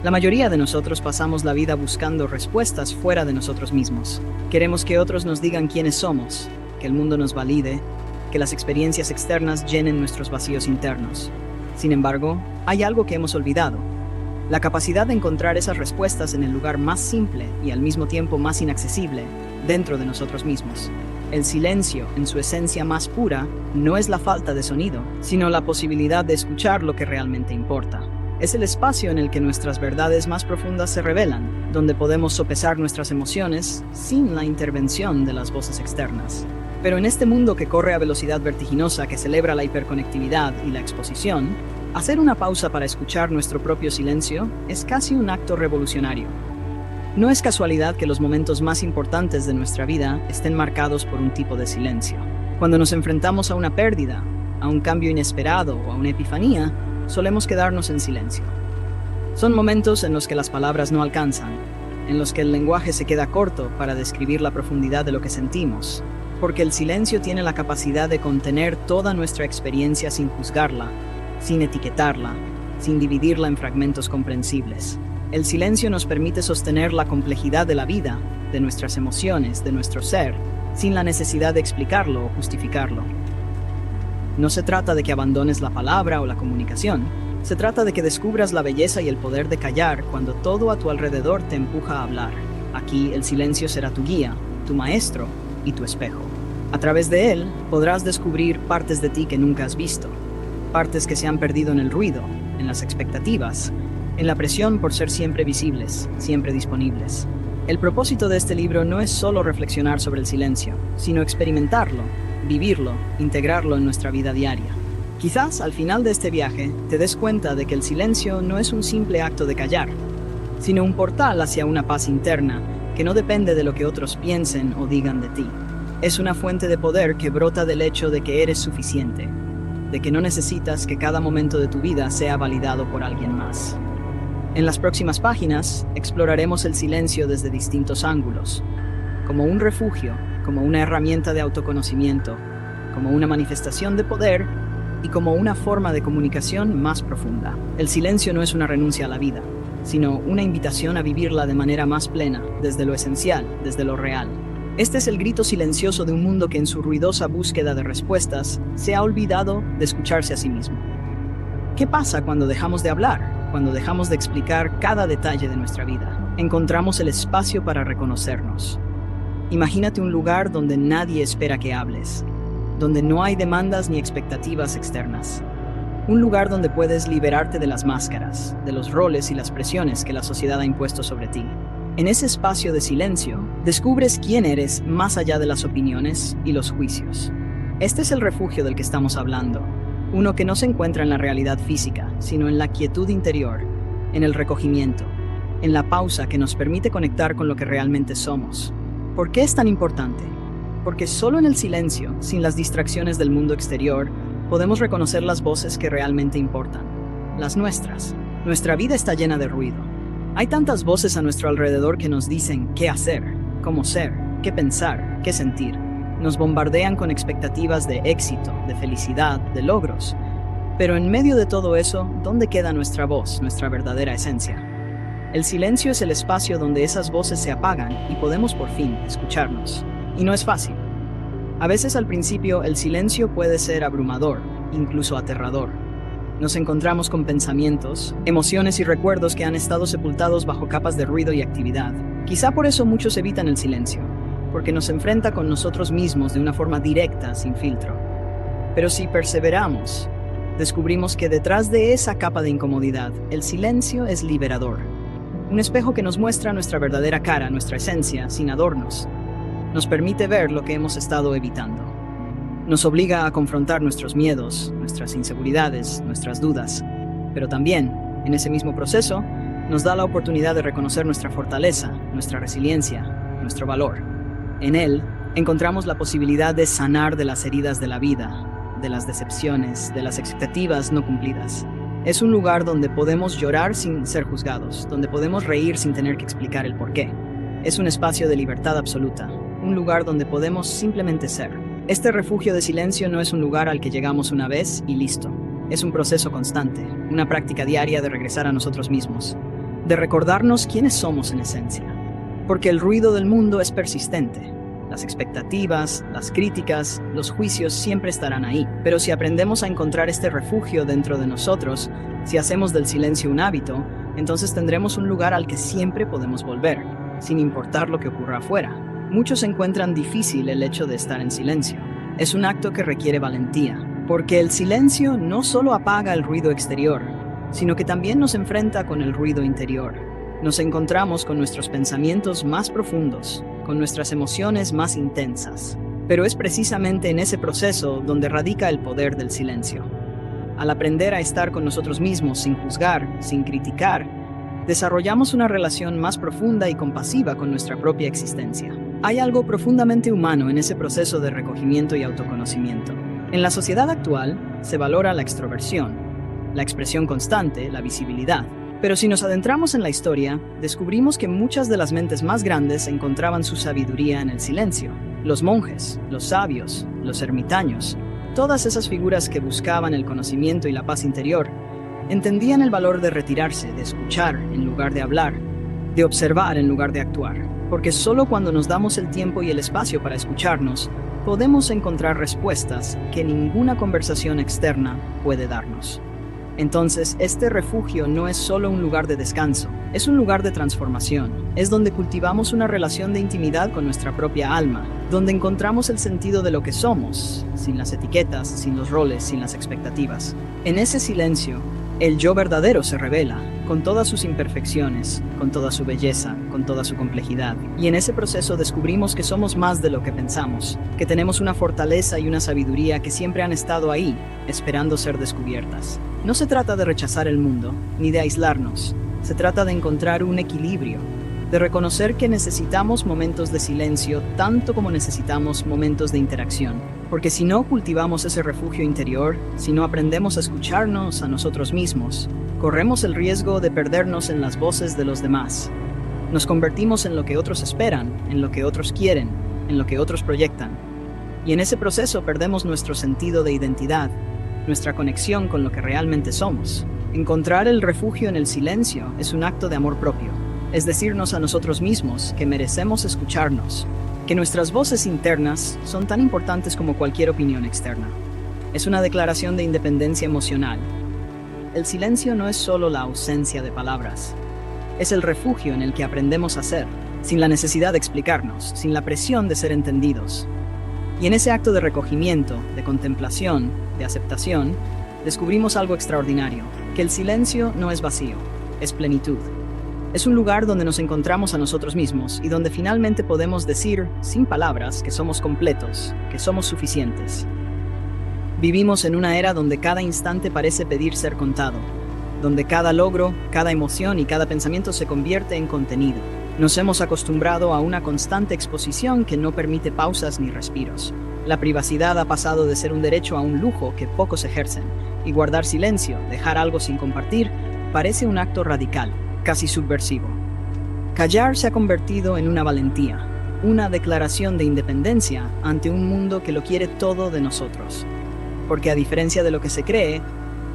La mayoría de nosotros pasamos la vida buscando respuestas fuera de nosotros mismos. Queremos que otros nos digan quiénes somos, que el mundo nos valide, que las experiencias externas llenen nuestros vacíos internos. Sin embargo, hay algo que hemos olvidado: la capacidad de encontrar esas respuestas en el lugar más simple y al mismo tiempo más inaccesible, dentro de nosotros mismos. El silencio, en su esencia más pura, no es la falta de sonido, sino la posibilidad de escuchar lo que realmente importa. Es el espacio en el que nuestras verdades más profundas se revelan, donde podemos sopesar nuestras emociones sin la intervención de las voces externas. Pero en este mundo que corre a velocidad vertiginosa, que celebra la hiperconectividad y la exposición, hacer una pausa para escuchar nuestro propio silencio es casi un acto revolucionario. No es casualidad que los momentos más importantes de nuestra vida estén marcados por un tipo de silencio. Cuando nos enfrentamos a una pérdida, a un cambio inesperado o a una epifanía, solemos quedarnos en silencio. Son momentos en los que las palabras no alcanzan, en los que el lenguaje se queda corto para describir la profundidad de lo que sentimos, porque el silencio tiene la capacidad de contener toda nuestra experiencia sin juzgarla, sin etiquetarla, sin dividirla en fragmentos comprensibles. El silencio nos permite sostener la complejidad de la vida, de nuestras emociones, de nuestro ser, sin la necesidad de explicarlo o justificarlo. No se trata de que abandones la palabra o la comunicación, se trata de que descubras la belleza y el poder de callar cuando todo a tu alrededor te empuja a hablar. Aquí el silencio será tu guía, tu maestro y tu espejo. A través de él podrás descubrir partes de ti que nunca has visto, partes que se han perdido en el ruido, en las expectativas, en la presión por ser siempre visibles, siempre disponibles. El propósito de este libro no es solo reflexionar sobre el silencio, sino experimentarlo, vivirlo, integrarlo en nuestra vida diaria. Quizás al final de este viaje te des cuenta de que el silencio no es un simple acto de callar, sino un portal hacia una paz interna que no depende de lo que otros piensen o digan de ti. Es una fuente de poder que brota del hecho de que eres suficiente, de que no necesitas que cada momento de tu vida sea validado por alguien más. En las próximas páginas exploraremos el silencio desde distintos ángulos, como un refugio, como una herramienta de autoconocimiento, como una manifestación de poder y como una forma de comunicación más profunda. El silencio no es una renuncia a la vida, sino una invitación a vivirla de manera más plena, desde lo esencial, desde lo real. Este es el grito silencioso de un mundo que en su ruidosa búsqueda de respuestas se ha olvidado de escucharse a sí mismo. ¿Qué pasa cuando dejamos de hablar? Cuando dejamos de explicar cada detalle de nuestra vida. Encontramos el espacio para reconocernos. Imagínate un lugar donde nadie espera que hables, donde no hay demandas ni expectativas externas. Un lugar donde puedes liberarte de las máscaras, de los roles y las presiones que la sociedad ha impuesto sobre ti. En ese espacio de silencio, descubres quién eres más allá de las opiniones y los juicios. Este es el refugio del que estamos hablando, uno que no se encuentra en la realidad física, sino en la quietud interior, en el recogimiento, en la pausa que nos permite conectar con lo que realmente somos. ¿Por qué es tan importante? Porque solo en el silencio, sin las distracciones del mundo exterior, podemos reconocer las voces que realmente importan, las nuestras. Nuestra vida está llena de ruido. Hay tantas voces a nuestro alrededor que nos dicen qué hacer, cómo ser, qué pensar, qué sentir. Nos bombardean con expectativas de éxito, de felicidad, de logros. Pero en medio de todo eso, ¿dónde queda nuestra voz, nuestra verdadera esencia? El silencio es el espacio donde esas voces se apagan y podemos por fin escucharnos. Y no es fácil. A veces al principio el silencio puede ser abrumador, incluso aterrador. Nos encontramos con pensamientos, emociones y recuerdos que han estado sepultados bajo capas de ruido y actividad. Quizá por eso muchos evitan el silencio, porque nos enfrenta con nosotros mismos de una forma directa, sin filtro. Pero si perseveramos, descubrimos que detrás de esa capa de incomodidad, el silencio es liberador. Un espejo que nos muestra nuestra verdadera cara, nuestra esencia, sin adornos. Nos permite ver lo que hemos estado evitando. Nos obliga a confrontar nuestros miedos, nuestras inseguridades, nuestras dudas. Pero también, en ese mismo proceso, nos da la oportunidad de reconocer nuestra fortaleza, nuestra resiliencia, nuestro valor. En él, encontramos la posibilidad de sanar de las heridas de la vida, de las decepciones, de las expectativas no cumplidas. Es un lugar donde podemos llorar sin ser juzgados, donde podemos reír sin tener que explicar el porqué. Es un espacio de libertad absoluta, un lugar donde podemos simplemente ser. Este refugio de silencio no es un lugar al que llegamos una vez y listo. Es un proceso constante, una práctica diaria de regresar a nosotros mismos. de recordarnos quiénes somos en esencia. Porque el ruido del mundo es persistente. Las expectativas, las críticas, los juicios siempre estarán ahí. Pero si aprendemos a encontrar este refugio dentro de nosotros, si hacemos del silencio un hábito, entonces tendremos un lugar al que siempre podemos volver, sin importar lo que ocurra afuera. Muchos encuentran difícil el hecho de estar en silencio. Es un acto que requiere valentía, porque el silencio no solo apaga el ruido exterior, sino que también nos enfrenta con el ruido interior. Nos encontramos con nuestros pensamientos más profundos, con nuestras emociones más intensas. Pero es precisamente en ese proceso donde radica el poder del silencio. Al aprender a estar con nosotros mismos sin juzgar, sin criticar, desarrollamos una relación más profunda y compasiva con nuestra propia existencia. Hay algo profundamente humano en ese proceso de recogimiento y autoconocimiento. En la sociedad actual se valora la extroversión, la expresión constante, la visibilidad. Pero si nos adentramos en la historia, descubrimos que muchas de las mentes más grandes encontraban su sabiduría en el silencio. Los monjes, los sabios, los ermitaños, todas esas figuras que buscaban el conocimiento y la paz interior, entendían el valor de retirarse, de escuchar en lugar de hablar, de observar en lugar de actuar. Porque solo cuando nos damos el tiempo y el espacio para escucharnos, podemos encontrar respuestas que ninguna conversación externa puede darnos. Entonces, este refugio no es solo un lugar de descanso, es un lugar de transformación. Es donde cultivamos una relación de intimidad con nuestra propia alma, donde encontramos el sentido de lo que somos, sin las etiquetas, sin los roles, sin las expectativas. En ese silencio, el yo verdadero se revela, con todas sus imperfecciones, con toda su belleza, con toda su complejidad. Y en ese proceso descubrimos que somos más de lo que pensamos, que tenemos una fortaleza y una sabiduría que siempre han estado ahí, esperando ser descubiertas. No se trata de rechazar el mundo, ni de aislarnos. Se trata de encontrar un equilibrio, de reconocer que necesitamos momentos de silencio tanto como necesitamos momentos de interacción. Porque si no cultivamos ese refugio interior, si no aprendemos a escucharnos a nosotros mismos, corremos el riesgo de perdernos en las voces de los demás. Nos convertimos en lo que otros esperan, en lo que otros quieren, en lo que otros proyectan. Y en ese proceso perdemos nuestro sentido de identidad, nuestra conexión con lo que realmente somos. Encontrar el refugio en el silencio es un acto de amor propio. Es decirnos a nosotros mismos que merecemos escucharnos, que nuestras voces internas son tan importantes como cualquier opinión externa. Es una declaración de independencia emocional. El silencio no es solo la ausencia de palabras, es el refugio en el que aprendemos a ser, sin la necesidad de explicarnos, sin la presión de ser entendidos. Y en ese acto de recogimiento, de contemplación, de aceptación, descubrimos algo extraordinario, que el silencio no es vacío, es plenitud. Es un lugar donde nos encontramos a nosotros mismos y donde finalmente podemos decir, sin palabras, que somos completos, que somos suficientes. Vivimos en una era donde cada instante parece pedir ser contado, donde cada logro, cada emoción y cada pensamiento se convierte en contenido. Nos hemos acostumbrado a una constante exposición que no permite pausas ni respiros. La privacidad ha pasado de ser un derecho a un lujo que pocos ejercen, y guardar silencio, dejar algo sin compartir, parece un acto radical, casi subversivo. Callar se ha convertido en una valentía, una declaración de independencia ante un mundo que lo quiere todo de nosotros. Porque a diferencia de lo que se cree,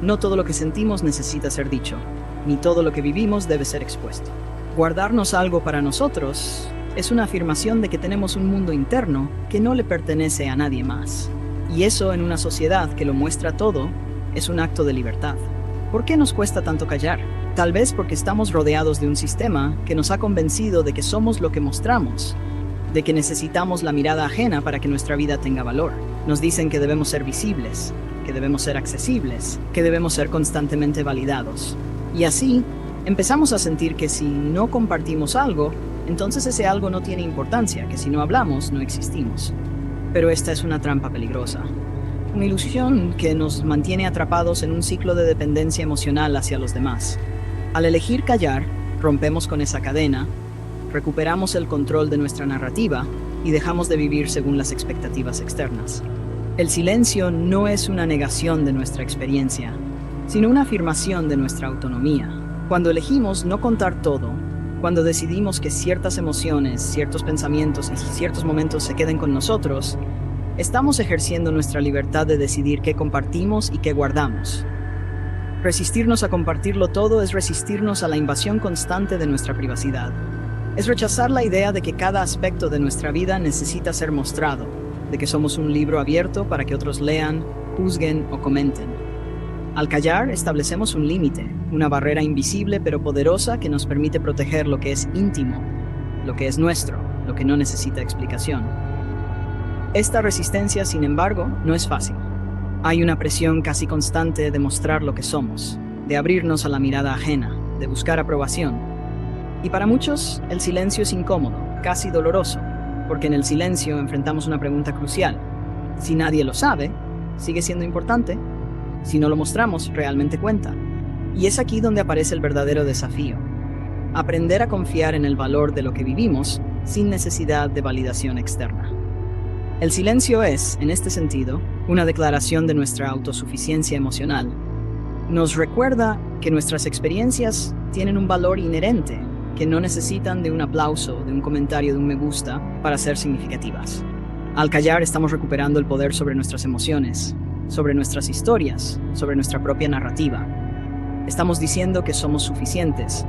no todo lo que sentimos necesita ser dicho, ni todo lo que vivimos debe ser expuesto. Guardarnos algo para nosotros es una afirmación de que tenemos un mundo interno que no le pertenece a nadie más. Y eso, en una sociedad que lo muestra todo, es un acto de libertad. ¿Por qué nos cuesta tanto callar? Tal vez porque estamos rodeados de un sistema que nos ha convencido de que somos lo que mostramos, de que necesitamos la mirada ajena para que nuestra vida tenga valor. Nos dicen que debemos ser visibles, que debemos ser accesibles, que debemos ser constantemente validados. Y así, empezamos a sentir que si no compartimos algo, entonces ese algo no tiene importancia, que si no hablamos, no existimos. Pero esta es una trampa peligrosa. Una ilusión que nos mantiene atrapados en un ciclo de dependencia emocional hacia los demás. Al elegir callar, rompemos con esa cadena, recuperamos el control de nuestra narrativa y dejamos de vivir según las expectativas externas. El silencio no es una negación de nuestra experiencia, sino una afirmación de nuestra autonomía. Cuando elegimos no contar todo, cuando decidimos que ciertas emociones, ciertos pensamientos y ciertos momentos se queden con nosotros, estamos ejerciendo nuestra libertad de decidir qué compartimos y qué guardamos. Resistirnos a compartirlo todo es resistirnos a la invasión constante de nuestra privacidad. Es rechazar la idea de que cada aspecto de nuestra vida necesita ser mostrado, de que somos un libro abierto para que otros lean, juzguen o comenten. Al callar, establecemos un límite, una barrera invisible pero poderosa que nos permite proteger lo que es íntimo, lo que es nuestro, lo que no necesita explicación. Esta resistencia, sin embargo, no es fácil. Hay una presión casi constante de mostrar lo que somos, de abrirnos a la mirada ajena, de buscar aprobación. Y para muchos, el silencio es incómodo, casi doloroso, porque en el silencio enfrentamos una pregunta crucial. Si nadie lo sabe, ¿sigue siendo importante? Si no lo mostramos, ¿realmente cuenta? Y es aquí donde aparece el verdadero desafío. Aprender a confiar en el valor de lo que vivimos sin necesidad de validación externa. El silencio es, en este sentido, una declaración de nuestra autosuficiencia emocional. Nos recuerda que nuestras experiencias tienen un valor inherente, que no necesitan de un aplauso, de un comentario, de un me gusta para ser significativas. Al callar estamos recuperando el poder sobre nuestras emociones, sobre nuestras historias, sobre nuestra propia narrativa. Estamos diciendo que somos suficientes,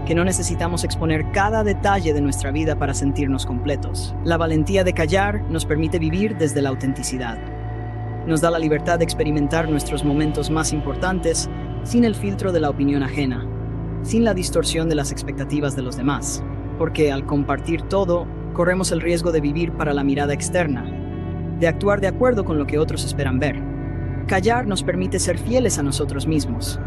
que no necesitamos exponer cada detalle de nuestra vida para sentirnos completos. La valentía de callar nos permite vivir desde la autenticidad. Nos da la libertad de experimentar nuestros momentos más importantes sin el filtro de la opinión ajena, sin la distorsión de las expectativas de los demás, porque al compartir todo, corremos el riesgo de vivir para la mirada externa, de actuar de acuerdo con lo que otros esperan ver. Callar nos permite ser fieles a nosotros mismos,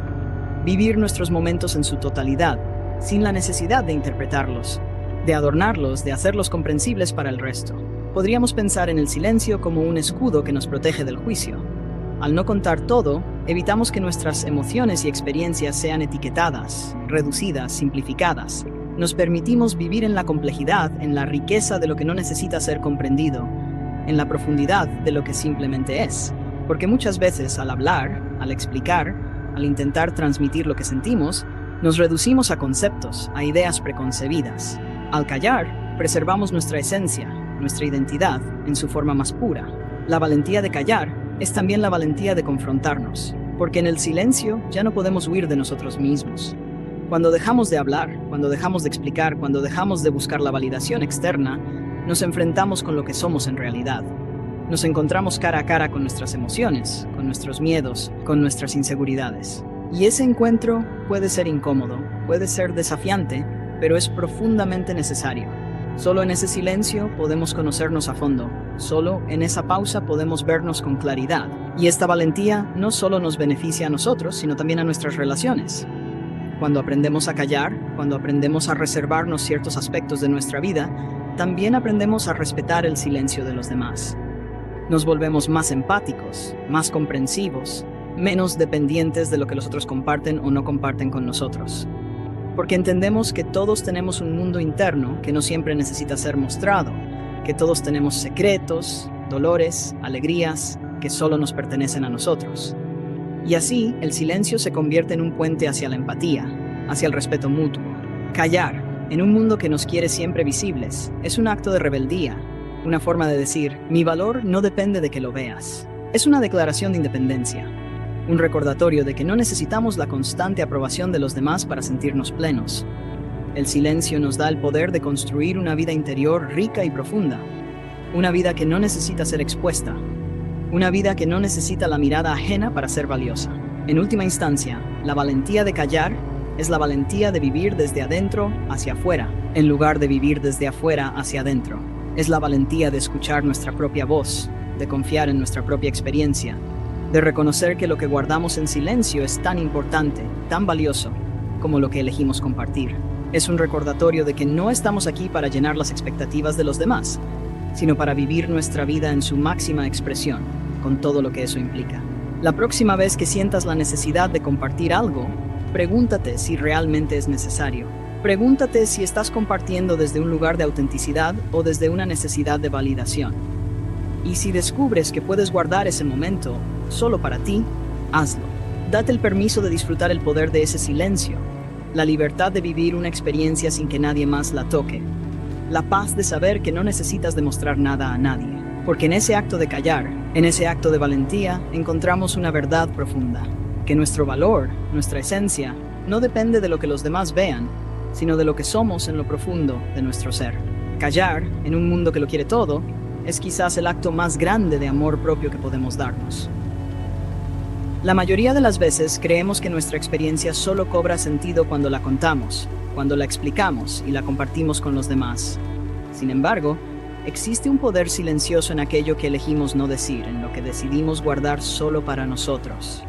vivir nuestros momentos en su totalidad, sin la necesidad de interpretarlos, de adornarlos, de hacerlos comprensibles para el resto. Podríamos pensar en el silencio como un escudo que nos protege del juicio. Al no contar todo, evitamos que nuestras emociones y experiencias sean etiquetadas, reducidas, simplificadas. Nos permitimos vivir en la complejidad, en la riqueza de lo que no necesita ser comprendido, en la profundidad de lo que simplemente es. Porque muchas veces al hablar, al explicar, al intentar transmitir lo que sentimos, nos reducimos a conceptos, a ideas preconcebidas. Al callar, preservamos nuestra esencia, nuestra identidad, en su forma más pura. La valentía de callar es también la valentía de confrontarnos, porque en el silencio ya no podemos huir de nosotros mismos. Cuando dejamos de hablar, cuando dejamos de explicar, cuando dejamos de buscar la validación externa, nos enfrentamos con lo que somos en realidad. Nos encontramos cara a cara con nuestras emociones, con nuestros miedos, con nuestras inseguridades. Y ese encuentro puede ser incómodo, puede ser desafiante, pero es profundamente necesario. Solo en ese silencio podemos conocernos a fondo. Solo en esa pausa podemos vernos con claridad. Y esta valentía no solo nos beneficia a nosotros, sino también a nuestras relaciones. Cuando aprendemos a callar, cuando aprendemos a reservarnos ciertos aspectos de nuestra vida, también aprendemos a respetar el silencio de los demás. Nos volvemos más empáticos, más comprensivos, menos dependientes de lo que los otros comparten o no comparten con nosotros. Porque entendemos que todos tenemos un mundo interno que no siempre necesita ser mostrado, que todos tenemos secretos, dolores, alegrías, que solo nos pertenecen a nosotros. Y así, el silencio se convierte en un puente hacia la empatía, hacia el respeto mutuo. Callar, en un mundo que nos quiere siempre visibles, es un acto de rebeldía, una forma de decir, mi valor no depende de que lo veas. Es una declaración de independencia. Un recordatorio de que no necesitamos la constante aprobación de los demás para sentirnos plenos. El silencio nos da el poder de construir una vida interior rica y profunda. Una vida que no necesita ser expuesta. Una vida que no necesita la mirada ajena para ser valiosa. En última instancia, la valentía de callar es la valentía de vivir desde adentro hacia afuera, en lugar de vivir desde afuera hacia adentro. Es la valentía de escuchar nuestra propia voz, de confiar en nuestra propia experiencia, de reconocer que lo que guardamos en silencio es tan importante, tan valioso, como lo que elegimos compartir. Es un recordatorio de que no estamos aquí para llenar las expectativas de los demás, sino para vivir nuestra vida en su máxima expresión, con todo lo que eso implica. La próxima vez que sientas la necesidad de compartir algo, pregúntate si realmente es necesario. Pregúntate si estás compartiendo desde un lugar de autenticidad o desde una necesidad de validación. Y si descubres que puedes guardar ese momento solo para ti, hazlo. Date el permiso de disfrutar el poder de ese silencio, la libertad de vivir una experiencia sin que nadie más la toque, la paz de saber que no necesitas demostrar nada a nadie, porque en ese acto de callar, en ese acto de valentía, encontramos una verdad profunda. que nuestro valor, nuestra esencia, no depende de lo que los demás vean, sino de lo que somos en lo profundo de nuestro ser. Callar, en un mundo que lo quiere todo, es quizás el acto más grande de amor propio que podemos darnos. La mayoría de las veces creemos que nuestra experiencia solo cobra sentido cuando la contamos, cuando la explicamos y la compartimos con los demás. Sin embargo, existe un poder silencioso en aquello que elegimos no decir, en lo que decidimos guardar solo para nosotros.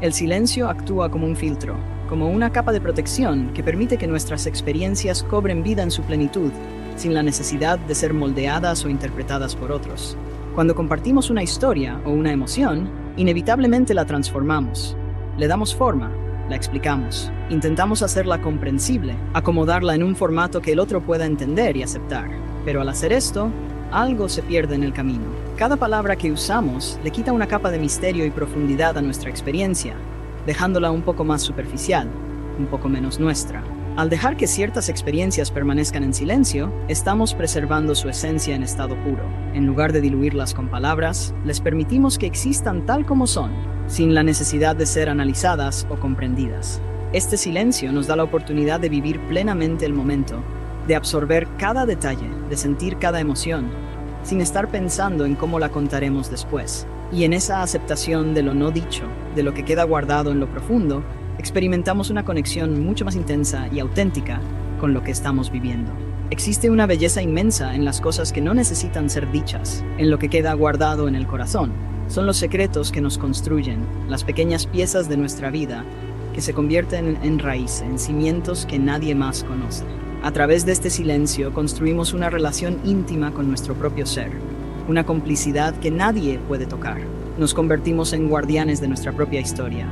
El silencio actúa como un filtro, como una capa de protección que permite que nuestras experiencias cobren vida en su plenitud, sin la necesidad de ser moldeadas o interpretadas por otros. Cuando compartimos una historia o una emoción, inevitablemente la transformamos. Le damos forma, la explicamos, intentamos hacerla comprensible, acomodarla en un formato que el otro pueda entender y aceptar. Pero al hacer esto, algo se pierde en el camino. Cada palabra que usamos le quita una capa de misterio y profundidad a nuestra experiencia, dejándola un poco más superficial, un poco menos nuestra. Al dejar que ciertas experiencias permanezcan en silencio, estamos preservando su esencia en estado puro. En lugar de diluirlas con palabras, les permitimos que existan tal como son, sin la necesidad de ser analizadas o comprendidas. Este silencio nos da la oportunidad de vivir plenamente el momento, de absorber cada detalle, de sentir cada emoción, sin estar pensando en cómo la contaremos después. Y en esa aceptación de lo no dicho, de lo que queda guardado en lo profundo, experimentamos una conexión mucho más intensa y auténtica con lo que estamos viviendo. Existe una belleza inmensa en las cosas que no necesitan ser dichas, en lo que queda guardado en el corazón. Son los secretos que nos construyen, las pequeñas piezas de nuestra vida que se convierten en raíces, en cimientos que nadie más conoce. A través de este silencio construimos una relación íntima con nuestro propio ser, una complicidad que nadie puede tocar. Nos convertimos en guardianes de nuestra propia historia,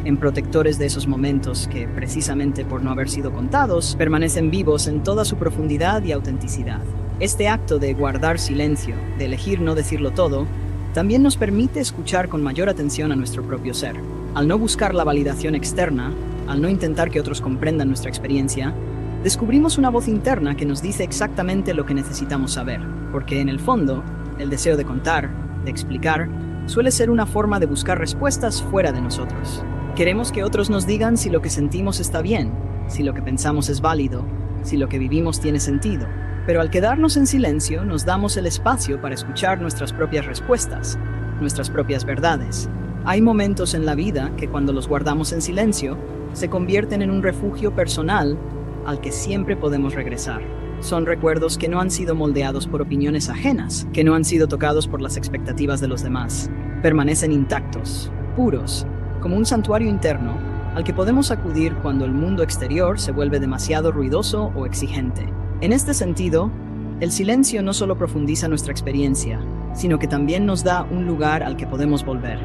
en protectores de esos momentos que, precisamente por no haber sido contados, permanecen vivos en toda su profundidad y autenticidad. Este acto de guardar silencio, de elegir no decirlo todo, también nos permite escuchar con mayor atención a nuestro propio ser. Al no buscar la validación externa, al no intentar que otros comprendan nuestra experiencia, descubrimos una voz interna que nos dice exactamente lo que necesitamos saber, porque en el fondo, el deseo de contar, de explicar, suele ser una forma de buscar respuestas fuera de nosotros. Queremos que otros nos digan si lo que sentimos está bien, si lo que pensamos es válido, si lo que vivimos tiene sentido. Pero al quedarnos en silencio, nos damos el espacio para escuchar nuestras propias respuestas, nuestras propias verdades. Hay momentos en la vida que cuando los guardamos en silencio, se convierten en un refugio personal al que siempre podemos regresar. Son recuerdos que no han sido moldeados por opiniones ajenas, que no han sido tocados por las expectativas de los demás. Permanecen intactos, puros, como un santuario interno al que podemos acudir cuando el mundo exterior se vuelve demasiado ruidoso o exigente. En este sentido, el silencio no solo profundiza nuestra experiencia, sino que también nos da un lugar al que podemos volver,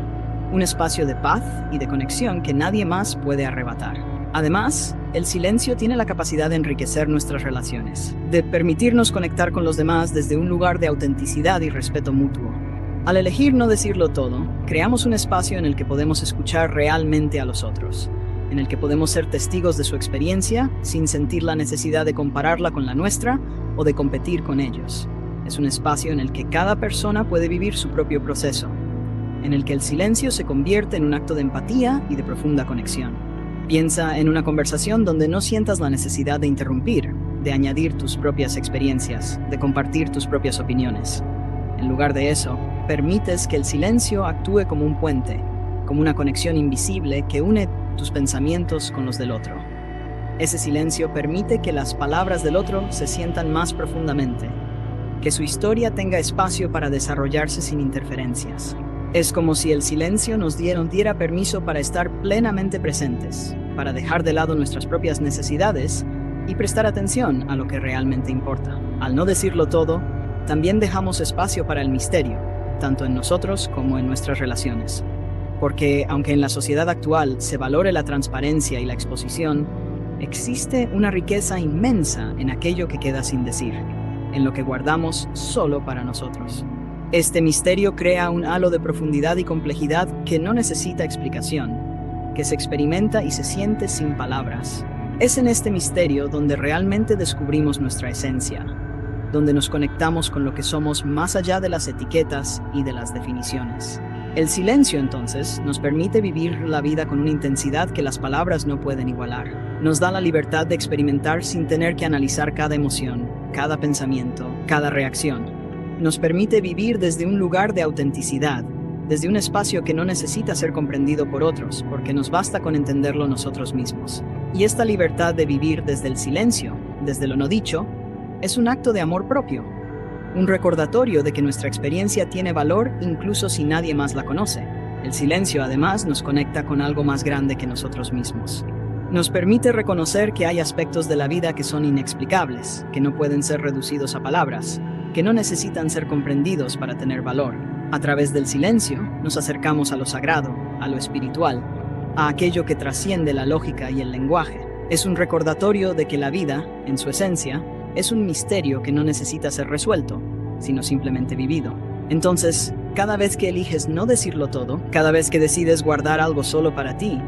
un espacio de paz y de conexión que nadie más puede arrebatar. Además, el silencio tiene la capacidad de enriquecer nuestras relaciones, de permitirnos conectar con los demás desde un lugar de autenticidad y respeto mutuo. Al elegir no decirlo todo, creamos un espacio en el que podemos escuchar realmente a los otros, en el que podemos ser testigos de su experiencia sin sentir la necesidad de compararla con la nuestra o de competir con ellos. Es un espacio en el que cada persona puede vivir su propio proceso, en el que el silencio se convierte en un acto de empatía y de profunda conexión. Piensa en una conversación donde no sientas la necesidad de interrumpir, de añadir tus propias experiencias, de compartir tus propias opiniones. En lugar de eso, permites que el silencio actúe como un puente, como una conexión invisible que une tus pensamientos con los del otro. Ese silencio permite que las palabras del otro se sientan más profundamente, que su historia tenga espacio para desarrollarse sin interferencias. Es como si el silencio nos diera permiso para estar plenamente presentes, para dejar de lado nuestras propias necesidades y prestar atención a lo que realmente importa. Al no decirlo todo, también dejamos espacio para el misterio, tanto en nosotros como en nuestras relaciones. Porque, aunque en la sociedad actual se valore la transparencia y la exposición, existe una riqueza inmensa en aquello que queda sin decir, en lo que guardamos solo para nosotros. Este misterio crea un halo de profundidad y complejidad que no necesita explicación, que se experimenta y se siente sin palabras. Es en este misterio donde realmente descubrimos nuestra esencia, donde nos conectamos con lo que somos más allá de las etiquetas y de las definiciones. El silencio, entonces, nos permite vivir la vida con una intensidad que las palabras no pueden igualar. Nos da la libertad de experimentar sin tener que analizar cada emoción, cada pensamiento, cada reacción. Nos permite vivir desde un lugar de autenticidad, desde un espacio que no necesita ser comprendido por otros, porque nos basta con entenderlo nosotros mismos. Y esta libertad de vivir desde el silencio, desde lo no dicho, es un acto de amor propio. Un recordatorio de que nuestra experiencia tiene valor incluso si nadie más la conoce. El silencio, además, nos conecta con algo más grande que nosotros mismos. Nos permite reconocer que hay aspectos de la vida que son inexplicables, que no pueden ser reducidos a palabras, que no necesitan ser comprendidos para tener valor. A través del silencio, nos acercamos a lo sagrado, a lo espiritual, a aquello que trasciende la lógica y el lenguaje. Es un recordatorio de que la vida, en su esencia, es un misterio que no necesita ser resuelto, sino simplemente vivido. Entonces, cada vez que eliges no decirlo todo, cada vez que decides guardar algo solo para ti,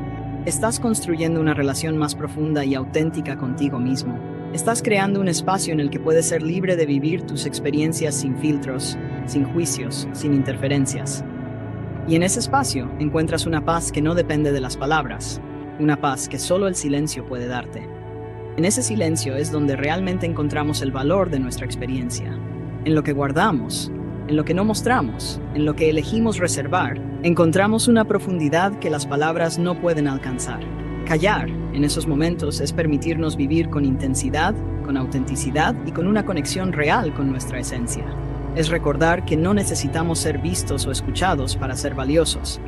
estás construyendo una relación más profunda y auténtica contigo mismo. Estás creando un espacio en el que puedes ser libre de vivir tus experiencias sin filtros, sin juicios, sin interferencias. Y en ese espacio encuentras una paz que no depende de las palabras, una paz que solo el silencio puede darte. En ese silencio es donde realmente encontramos el valor de nuestra experiencia. En lo que guardamos, en lo que no mostramos, en lo que elegimos reservar, encontramos una profundidad que las palabras no pueden alcanzar. Callar, en esos momentos, es permitirnos vivir con intensidad, con autenticidad y con una conexión real con nuestra esencia. Es recordar que no necesitamos ser vistos o escuchados para ser valiosos,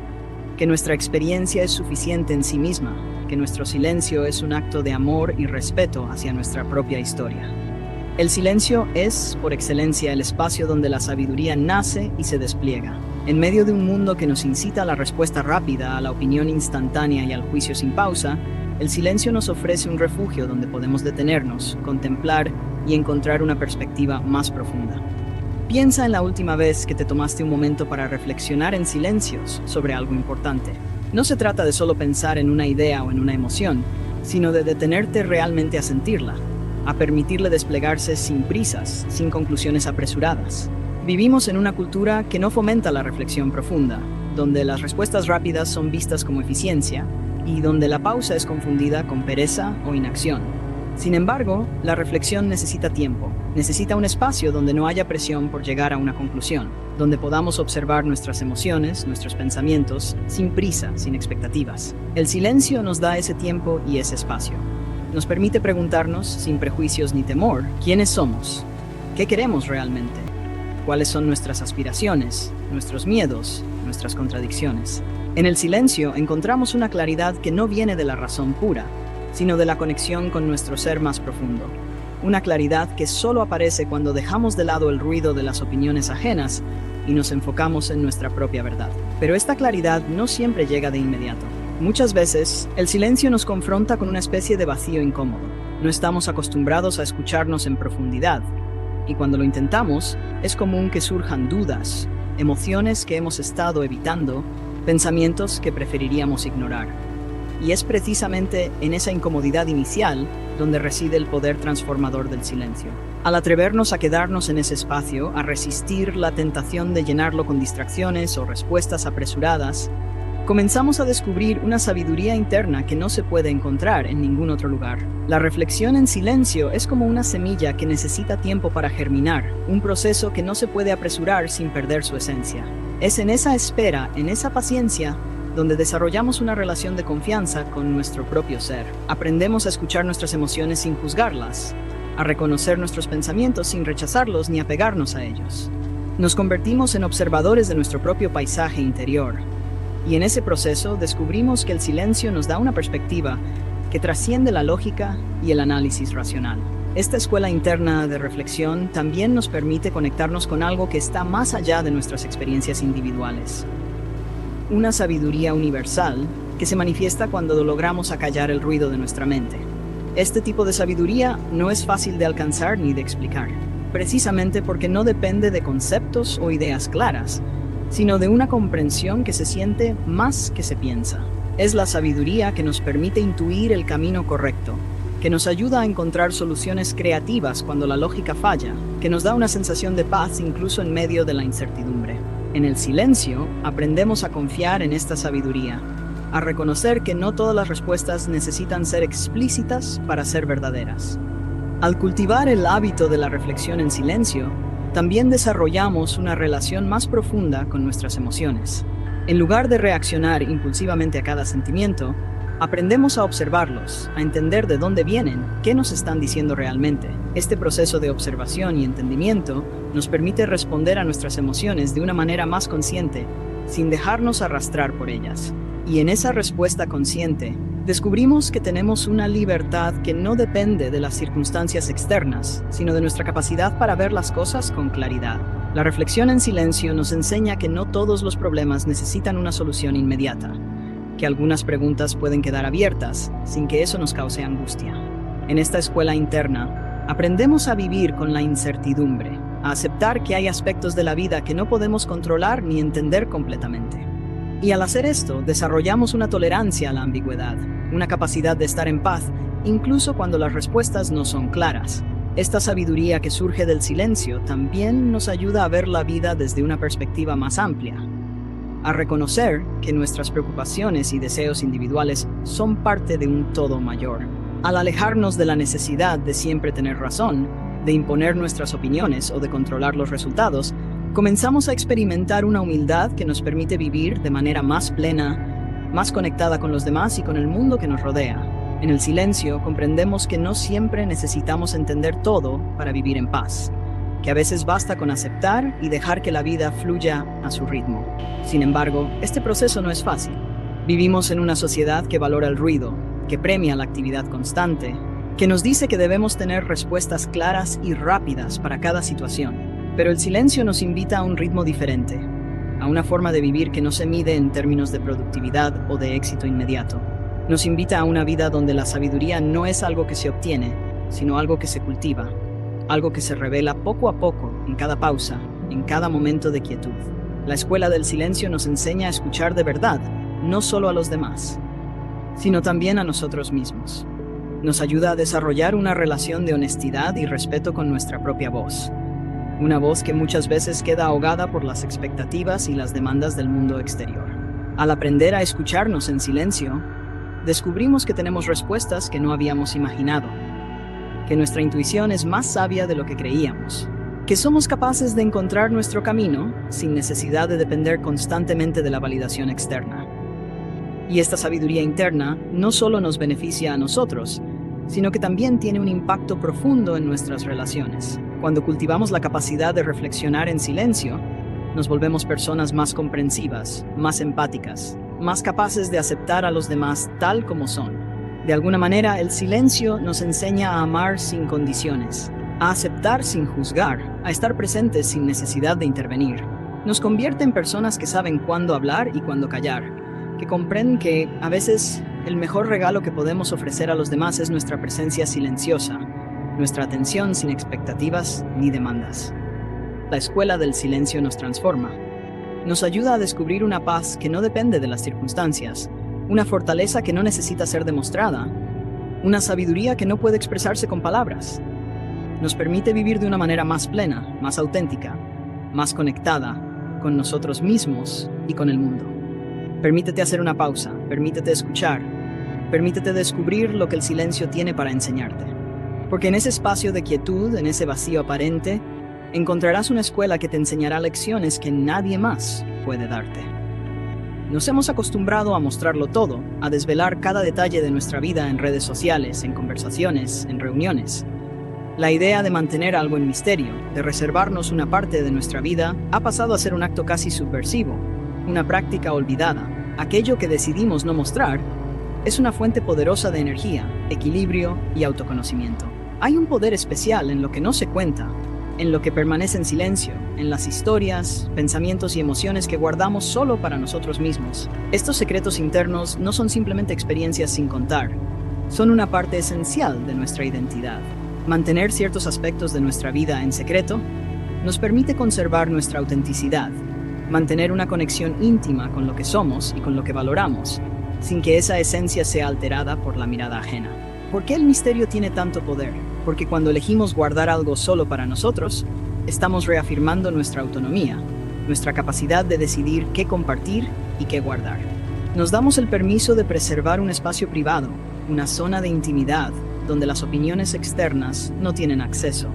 que nuestra experiencia es suficiente en sí misma, que nuestro silencio es un acto de amor y respeto hacia nuestra propia historia. El silencio es, por excelencia, el espacio donde la sabiduría nace y se despliega. En medio de un mundo que nos incita a la respuesta rápida, a la opinión instantánea y al juicio sin pausa, el silencio nos ofrece un refugio donde podemos detenernos, contemplar y encontrar una perspectiva más profunda. Piensa en la última vez que te tomaste un momento para reflexionar en silencios sobre algo importante. No se trata de solo pensar en una idea o en una emoción, sino de detenerte realmente a sentirla, a permitirle desplegarse sin prisas, sin conclusiones apresuradas. Vivimos en una cultura que no fomenta la reflexión profunda, donde las respuestas rápidas son vistas como eficiencia y donde la pausa es confundida con pereza o inacción. Sin embargo, la reflexión necesita tiempo, necesita un espacio donde no haya presión por llegar a una conclusión, donde podamos observar nuestras emociones, nuestros pensamientos, sin prisa, sin expectativas. El silencio nos da ese tiempo y ese espacio. Nos permite preguntarnos, sin prejuicios ni temor, ¿quiénes somos? ¿Qué queremos realmente? ¿Cuáles son nuestras aspiraciones, nuestros miedos, nuestras contradicciones? En el silencio encontramos una claridad que no viene de la razón pura, sino de la conexión con nuestro ser más profundo. Una claridad que solo aparece cuando dejamos de lado el ruido de las opiniones ajenas y nos enfocamos en nuestra propia verdad. Pero esta claridad no siempre llega de inmediato. Muchas veces, el silencio nos confronta con una especie de vacío incómodo. No estamos acostumbrados a escucharnos en profundidad, y cuando lo intentamos, es común que surjan dudas, emociones que hemos estado evitando, pensamientos que preferiríamos ignorar. Y es precisamente en esa incomodidad inicial donde reside el poder transformador del silencio. Al atrevernos a quedarnos en ese espacio, a resistir la tentación de llenarlo con distracciones o respuestas apresuradas, comenzamos a descubrir una sabiduría interna que no se puede encontrar en ningún otro lugar. La reflexión en silencio es como una semilla que necesita tiempo para germinar, un proceso que no se puede apresurar sin perder su esencia. Es en esa espera, en esa paciencia, donde desarrollamos una relación de confianza con nuestro propio ser. Aprendemos a escuchar nuestras emociones sin juzgarlas, a reconocer nuestros pensamientos sin rechazarlos ni apegarnos a ellos. Nos convertimos en observadores de nuestro propio paisaje interior, y en ese proceso descubrimos que el silencio nos da una perspectiva que trasciende la lógica y el análisis racional. Esta escuela interna de reflexión también nos permite conectarnos con algo que está más allá de nuestras experiencias individuales. Una sabiduría universal que se manifiesta cuando logramos acallar el ruido de nuestra mente. Este tipo de sabiduría no es fácil de alcanzar ni de explicar, precisamente porque no depende de conceptos o ideas claras, sino de una comprensión que se siente más que se piensa. Es la sabiduría que nos permite intuir el camino correcto, que nos ayuda a encontrar soluciones creativas cuando la lógica falla, que nos da una sensación de paz incluso en medio de la incertidumbre. En el silencio, aprendemos a confiar en esta sabiduría, a reconocer que no todas las respuestas necesitan ser explícitas para ser verdaderas. Al cultivar el hábito de la reflexión en silencio, también desarrollamos una relación más profunda con nuestras emociones. En lugar de reaccionar impulsivamente a cada sentimiento, aprendemos a observarlos, a entender de dónde vienen, qué nos están diciendo realmente. Este proceso de observación y entendimiento nos permite responder a nuestras emociones de una manera más consciente, sin dejarnos arrastrar por ellas. Y en esa respuesta consciente, descubrimos que tenemos una libertad que no depende de las circunstancias externas, sino de nuestra capacidad para ver las cosas con claridad. La reflexión en silencio nos enseña que no todos los problemas necesitan una solución inmediata, que algunas preguntas pueden quedar abiertas sin que eso nos cause angustia. En esta escuela interna, aprendemos a vivir con la incertidumbre, a aceptar que hay aspectos de la vida que no podemos controlar ni entender completamente. Y al hacer esto, desarrollamos una tolerancia a la ambigüedad, una capacidad de estar en paz, incluso cuando las respuestas no son claras. Esta sabiduría que surge del silencio también nos ayuda a ver la vida desde una perspectiva más amplia, a reconocer que nuestras preocupaciones y deseos individuales son parte de un todo mayor. Al alejarnos de la necesidad de siempre tener razón, de imponer nuestras opiniones o de controlar los resultados, comenzamos a experimentar una humildad que nos permite vivir de manera más plena, más conectada con los demás y con el mundo que nos rodea. En el silencio comprendemos que no siempre necesitamos entender todo para vivir en paz, que a veces basta con aceptar y dejar que la vida fluya a su ritmo. Sin embargo, este proceso no es fácil. Vivimos en una sociedad que valora el ruido, que premia la actividad constante, que nos dice que debemos tener respuestas claras y rápidas para cada situación. Pero el silencio nos invita a un ritmo diferente, a una forma de vivir que no se mide en términos de productividad o de éxito inmediato. Nos invita a una vida donde la sabiduría no es algo que se obtiene, sino algo que se cultiva, algo que se revela poco a poco, en cada pausa, en cada momento de quietud. La escuela del silencio nos enseña a escuchar de verdad, no solo a los demás, sino también a nosotros mismos. Nos ayuda a desarrollar una relación de honestidad y respeto con nuestra propia voz. Una voz que muchas veces queda ahogada por las expectativas y las demandas del mundo exterior. Al aprender a escucharnos en silencio, descubrimos que tenemos respuestas que no habíamos imaginado, que nuestra intuición es más sabia de lo que creíamos, que somos capaces de encontrar nuestro camino sin necesidad de depender constantemente de la validación externa. Y esta sabiduría interna no solo nos beneficia a nosotros, sino que también tiene un impacto profundo en nuestras relaciones. Cuando cultivamos la capacidad de reflexionar en silencio, nos volvemos personas más comprensivas, más empáticas, más capaces de aceptar a los demás tal como son. De alguna manera, el silencio nos enseña a amar sin condiciones, a aceptar sin juzgar, a estar presentes sin necesidad de intervenir. Nos convierte en personas que saben cuándo hablar y cuándo callar, que comprenden que, a veces, el mejor regalo que podemos ofrecer a los demás es nuestra presencia silenciosa, nuestra atención sin expectativas ni demandas. La escuela del silencio nos transforma. Nos ayuda a descubrir una paz que no depende de las circunstancias, una fortaleza que no necesita ser demostrada, una sabiduría que no puede expresarse con palabras. Nos permite vivir de una manera más plena, más auténtica, más conectada con nosotros mismos y con el mundo. Permítete hacer una pausa, permítete escuchar, permítete descubrir lo que el silencio tiene para enseñarte. Porque en ese espacio de quietud, en ese vacío aparente, encontrarás una escuela que te enseñará lecciones que nadie más puede darte. Nos hemos acostumbrado a mostrarlo todo, a desvelar cada detalle de nuestra vida en redes sociales, en conversaciones, en reuniones. La idea de mantener algo en misterio, de reservarnos una parte de nuestra vida, ha pasado a ser un acto casi subversivo, una práctica olvidada. Aquello que decidimos no mostrar es una fuente poderosa de energía, equilibrio y autoconocimiento. Hay un poder especial en lo que no se cuenta, en lo que permanece en silencio, en las historias, pensamientos y emociones que guardamos solo para nosotros mismos. Estos secretos internos no son simplemente experiencias sin contar, son una parte esencial de nuestra identidad. Mantener ciertos aspectos de nuestra vida en secreto nos permite conservar nuestra autenticidad, mantener una conexión íntima con lo que somos y con lo que valoramos, sin que esa esencia sea alterada por la mirada ajena. ¿Por qué el misterio tiene tanto poder? Porque cuando elegimos guardar algo solo para nosotros, estamos reafirmando nuestra autonomía, nuestra capacidad de decidir qué compartir y qué guardar. Nos damos el permiso de preservar un espacio privado, una zona de intimidad, donde las opiniones externas no tienen acceso.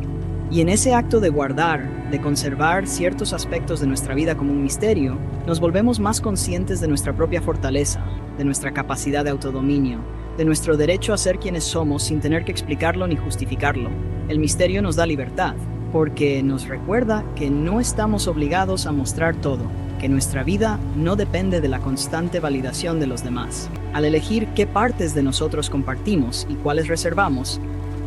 Y en ese acto de guardar, de conservar ciertos aspectos de nuestra vida como un misterio, nos volvemos más conscientes de nuestra propia fortaleza, de nuestra capacidad de autodominio, de nuestro derecho a ser quienes somos sin tener que explicarlo ni justificarlo. El misterio nos da libertad, porque nos recuerda que no estamos obligados a mostrar todo, que nuestra vida no depende de la constante validación de los demás. Al elegir qué partes de nosotros compartimos y cuáles reservamos,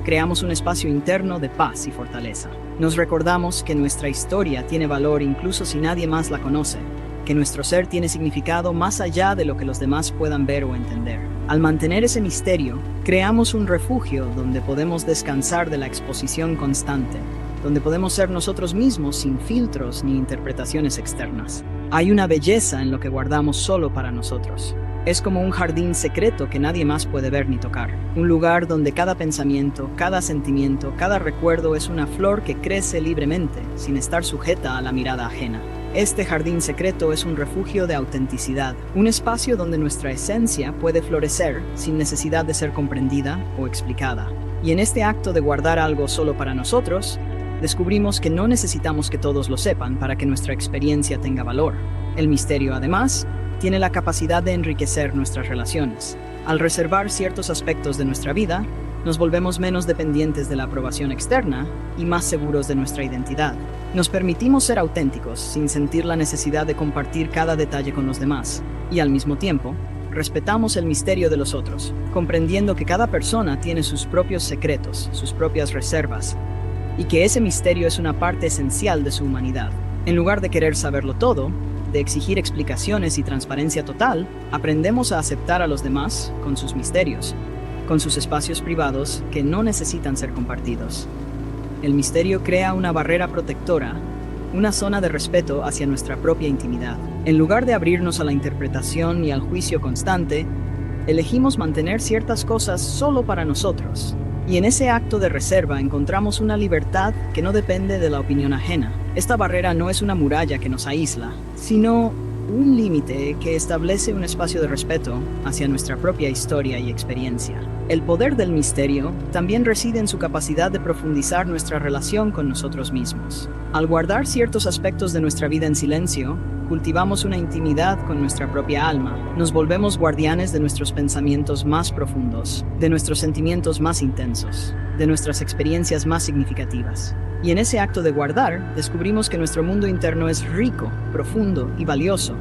creamos un espacio interno de paz y fortaleza. Nos recordamos que nuestra historia tiene valor incluso si nadie más la conoce, que nuestro ser tiene significado más allá de lo que los demás puedan ver o entender. Al mantener ese misterio, creamos un refugio donde podemos descansar de la exposición constante, donde podemos ser nosotros mismos sin filtros ni interpretaciones externas. Hay una belleza en lo que guardamos solo para nosotros. Es como un jardín secreto que nadie más puede ver ni tocar. Un lugar donde cada pensamiento, cada sentimiento, cada recuerdo es una flor que crece libremente, sin estar sujeta a la mirada ajena. Este jardín secreto es un refugio de autenticidad, un espacio donde nuestra esencia puede florecer sin necesidad de ser comprendida o explicada. Y en este acto de guardar algo solo para nosotros, descubrimos que no necesitamos que todos lo sepan para que nuestra experiencia tenga valor. El misterio, además, tiene la capacidad de enriquecer nuestras relaciones. Al reservar ciertos aspectos de nuestra vida, nos volvemos menos dependientes de la aprobación externa y más seguros de nuestra identidad. Nos permitimos ser auténticos sin sentir la necesidad de compartir cada detalle con los demás, y al mismo tiempo, respetamos el misterio de los otros, comprendiendo que cada persona tiene sus propios secretos, sus propias reservas, y que ese misterio es una parte esencial de su humanidad. En lugar de querer saberlo todo, de exigir explicaciones y transparencia total, aprendemos a aceptar a los demás con sus misterios, con sus espacios privados que no necesitan ser compartidos. El misterio crea una barrera protectora, una zona de respeto hacia nuestra propia intimidad. En lugar de abrirnos a la interpretación y al juicio constante, elegimos mantener ciertas cosas solo para nosotros. Y en ese acto de reserva encontramos una libertad que no depende de la opinión ajena. Esta barrera no es una muralla que nos aísla, sino un límite que establece un espacio de respeto hacia nuestra propia historia y experiencia. El poder del misterio también reside en su capacidad de profundizar nuestra relación con nosotros mismos. Al guardar ciertos aspectos de nuestra vida en silencio, cultivamos una intimidad con nuestra propia alma. Nos volvemos guardianes de nuestros pensamientos más profundos, de nuestros sentimientos más intensos, de nuestras experiencias más significativas. Y en ese acto de guardar, descubrimos que nuestro mundo interno es rico, profundo y valioso,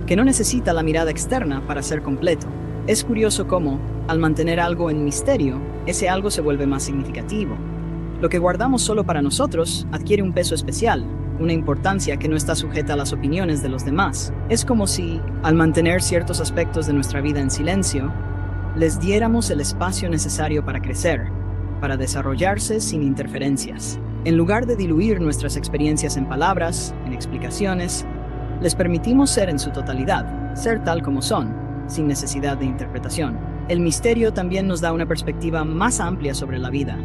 que no necesita la mirada externa para ser completo. Es curioso cómo, al mantener algo en misterio, ese algo se vuelve más significativo. Lo que guardamos solo para nosotros adquiere un peso especial, una importancia que no está sujeta a las opiniones de los demás. Es como si, al mantener ciertos aspectos de nuestra vida en silencio, les diéramos el espacio necesario para crecer, para desarrollarse sin interferencias. En lugar de diluir nuestras experiencias en palabras, en explicaciones, les permitimos ser en su totalidad, ser tal como son, sin necesidad de interpretación. El misterio también nos da una perspectiva más amplia sobre la vida.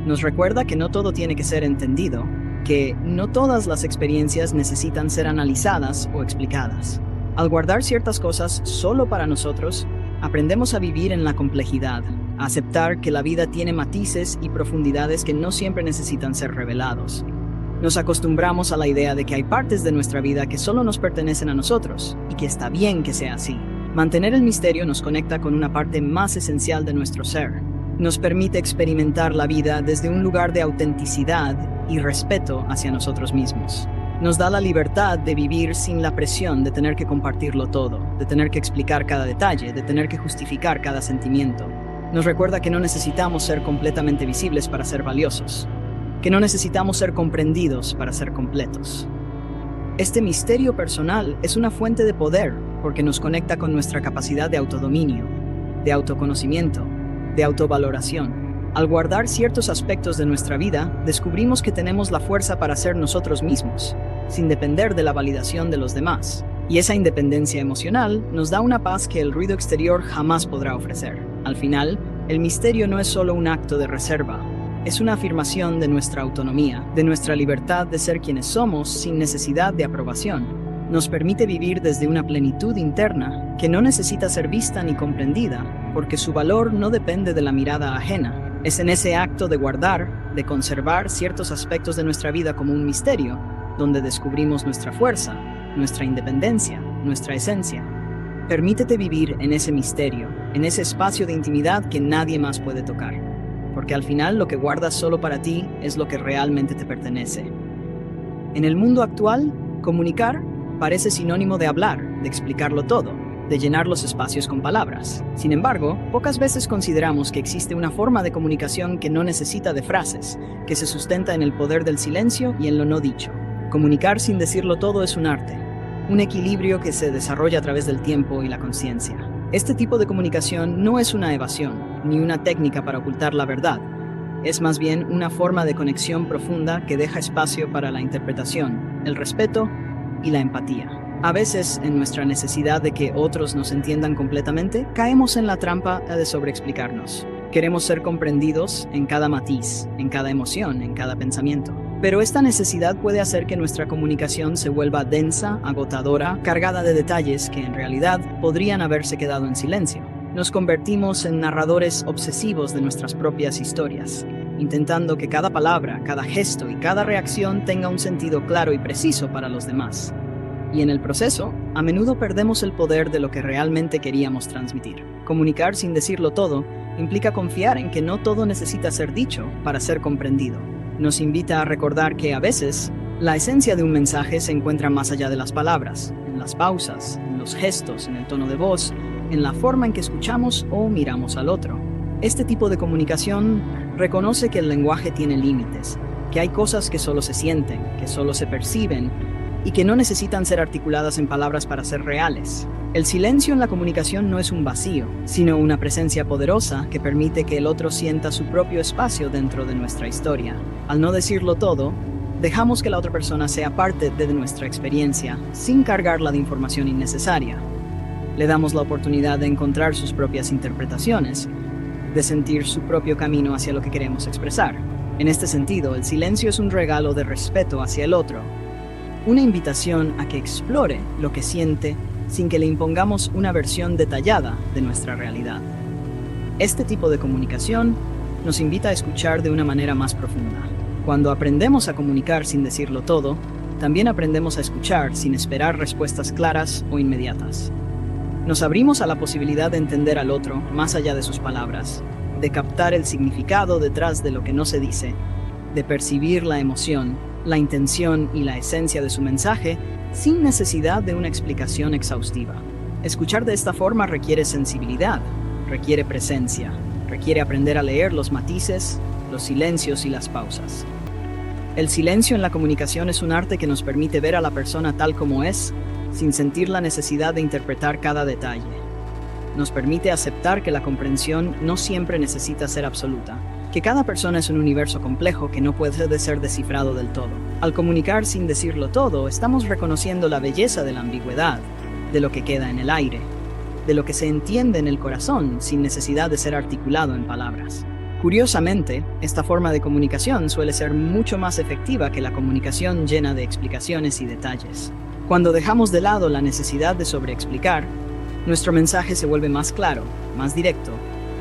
Nos recuerda que no todo tiene que ser entendido, que no todas las experiencias necesitan ser analizadas o explicadas. Al guardar ciertas cosas solo para nosotros, aprendemos a vivir en la complejidad, a aceptar que la vida tiene matices y profundidades que no siempre necesitan ser revelados. Nos acostumbramos a la idea de que hay partes de nuestra vida que solo nos pertenecen a nosotros, y que está bien que sea así. Mantener el misterio nos conecta con una parte más esencial de nuestro ser. Nos permite experimentar la vida desde un lugar de autenticidad y respeto hacia nosotros mismos. Nos da la libertad de vivir sin la presión de tener que compartirlo todo, de tener que explicar cada detalle, de tener que justificar cada sentimiento. Nos recuerda que no necesitamos ser completamente visibles para ser valiosos, que no necesitamos ser comprendidos para ser completos. Este misterio personal es una fuente de poder porque nos conecta con nuestra capacidad de autodominio, de autoconocimiento, de autovaloración. Al guardar ciertos aspectos de nuestra vida, descubrimos que tenemos la fuerza para ser nosotros mismos, sin depender de la validación de los demás. Y esa independencia emocional nos da una paz que el ruido exterior jamás podrá ofrecer. Al final, el misterio no es solo un acto de reserva, Es una afirmación de nuestra autonomía, de nuestra libertad de ser quienes somos sin necesidad de aprobación. Nos permite vivir desde una plenitud interna que no necesita ser vista ni comprendida, porque su valor no depende de la mirada ajena. Es en ese acto de guardar, de conservar ciertos aspectos de nuestra vida como un misterio, donde descubrimos nuestra fuerza, nuestra independencia, nuestra esencia. Permítete vivir en ese misterio, en ese espacio de intimidad que nadie más puede tocar, porque al final lo que guardas solo para ti es lo que realmente te pertenece. En el mundo actual, comunicar parece sinónimo de hablar, de explicarlo todo, de llenar los espacios con palabras. Sin embargo, pocas veces consideramos que existe una forma de comunicación que no necesita de frases, que se sustenta en el poder del silencio y en lo no dicho. Comunicar sin decirlo todo es un arte, un equilibrio que se desarrolla a través del tiempo y la conciencia. Este tipo de comunicación no es una evasión, ni una técnica para ocultar la verdad. Es más bien una forma de conexión profunda que deja espacio para la interpretación, el respeto y la empatía. A veces, en nuestra necesidad de que otros nos entiendan completamente, caemos en la trampa de sobreexplicarnos. Queremos ser comprendidos en cada matiz, en cada emoción, en cada pensamiento. Pero esta necesidad puede hacer que nuestra comunicación se vuelva densa, agotadora, cargada de detalles que en realidad podrían haberse quedado en silencio. Nos convertimos en narradores obsesivos de nuestras propias historias, intentando que cada palabra, cada gesto y cada reacción tenga un sentido claro y preciso para los demás. Y en el proceso, a menudo perdemos el poder de lo que realmente queríamos transmitir. Comunicar sin decirlo todo implica confiar en que no todo necesita ser dicho para ser comprendido. Nos invita a recordar que a veces la esencia de un mensaje se encuentra más allá de las palabras, en las pausas, en los gestos, en el tono de voz, en la forma en que escuchamos o miramos al otro. Este tipo de comunicación reconoce que el lenguaje tiene límites, que hay cosas que solo se sienten, que solo se perciben y que no necesitan ser articuladas en palabras para ser reales. El silencio en la comunicación no es un vacío, sino una presencia poderosa que permite que el otro sienta su propio espacio dentro de nuestra historia. Al no decirlo todo, dejamos que la otra persona sea parte de nuestra experiencia, sin cargarla de información innecesaria. Le damos la oportunidad de encontrar sus propias interpretaciones, de sentir su propio camino hacia lo que queremos expresar. En este sentido, el silencio es un regalo de respeto hacia el otro, una invitación a que explore lo que siente sin que le impongamos una versión detallada de nuestra realidad. Este tipo de comunicación nos invita a escuchar de una manera más profunda. Cuando aprendemos a comunicar sin decirlo todo, también aprendemos a escuchar sin esperar respuestas claras o inmediatas. Nos abrimos a la posibilidad de entender al otro más allá de sus palabras, de captar el significado detrás de lo que no se dice, de percibir la emoción, la intención y la esencia de su mensaje sin necesidad de una explicación exhaustiva. Escuchar de esta forma requiere sensibilidad, requiere presencia, requiere aprender a leer los matices, los silencios y las pausas. El silencio en la comunicación es un arte que nos permite ver a la persona tal como es, sin sentir la necesidad de interpretar cada detalle. Nos permite aceptar que la comprensión no siempre necesita ser absoluta, que cada persona es un universo complejo que no puede ser descifrado del todo. Al comunicar sin decirlo todo, estamos reconociendo la belleza de la ambigüedad, de lo que queda en el aire, de lo que se entiende en el corazón sin necesidad de ser articulado en palabras. Curiosamente, esta forma de comunicación suele ser mucho más efectiva que la comunicación llena de explicaciones y detalles. Cuando dejamos de lado la necesidad de sobreexplicar, nuestro mensaje se vuelve más claro, más directo,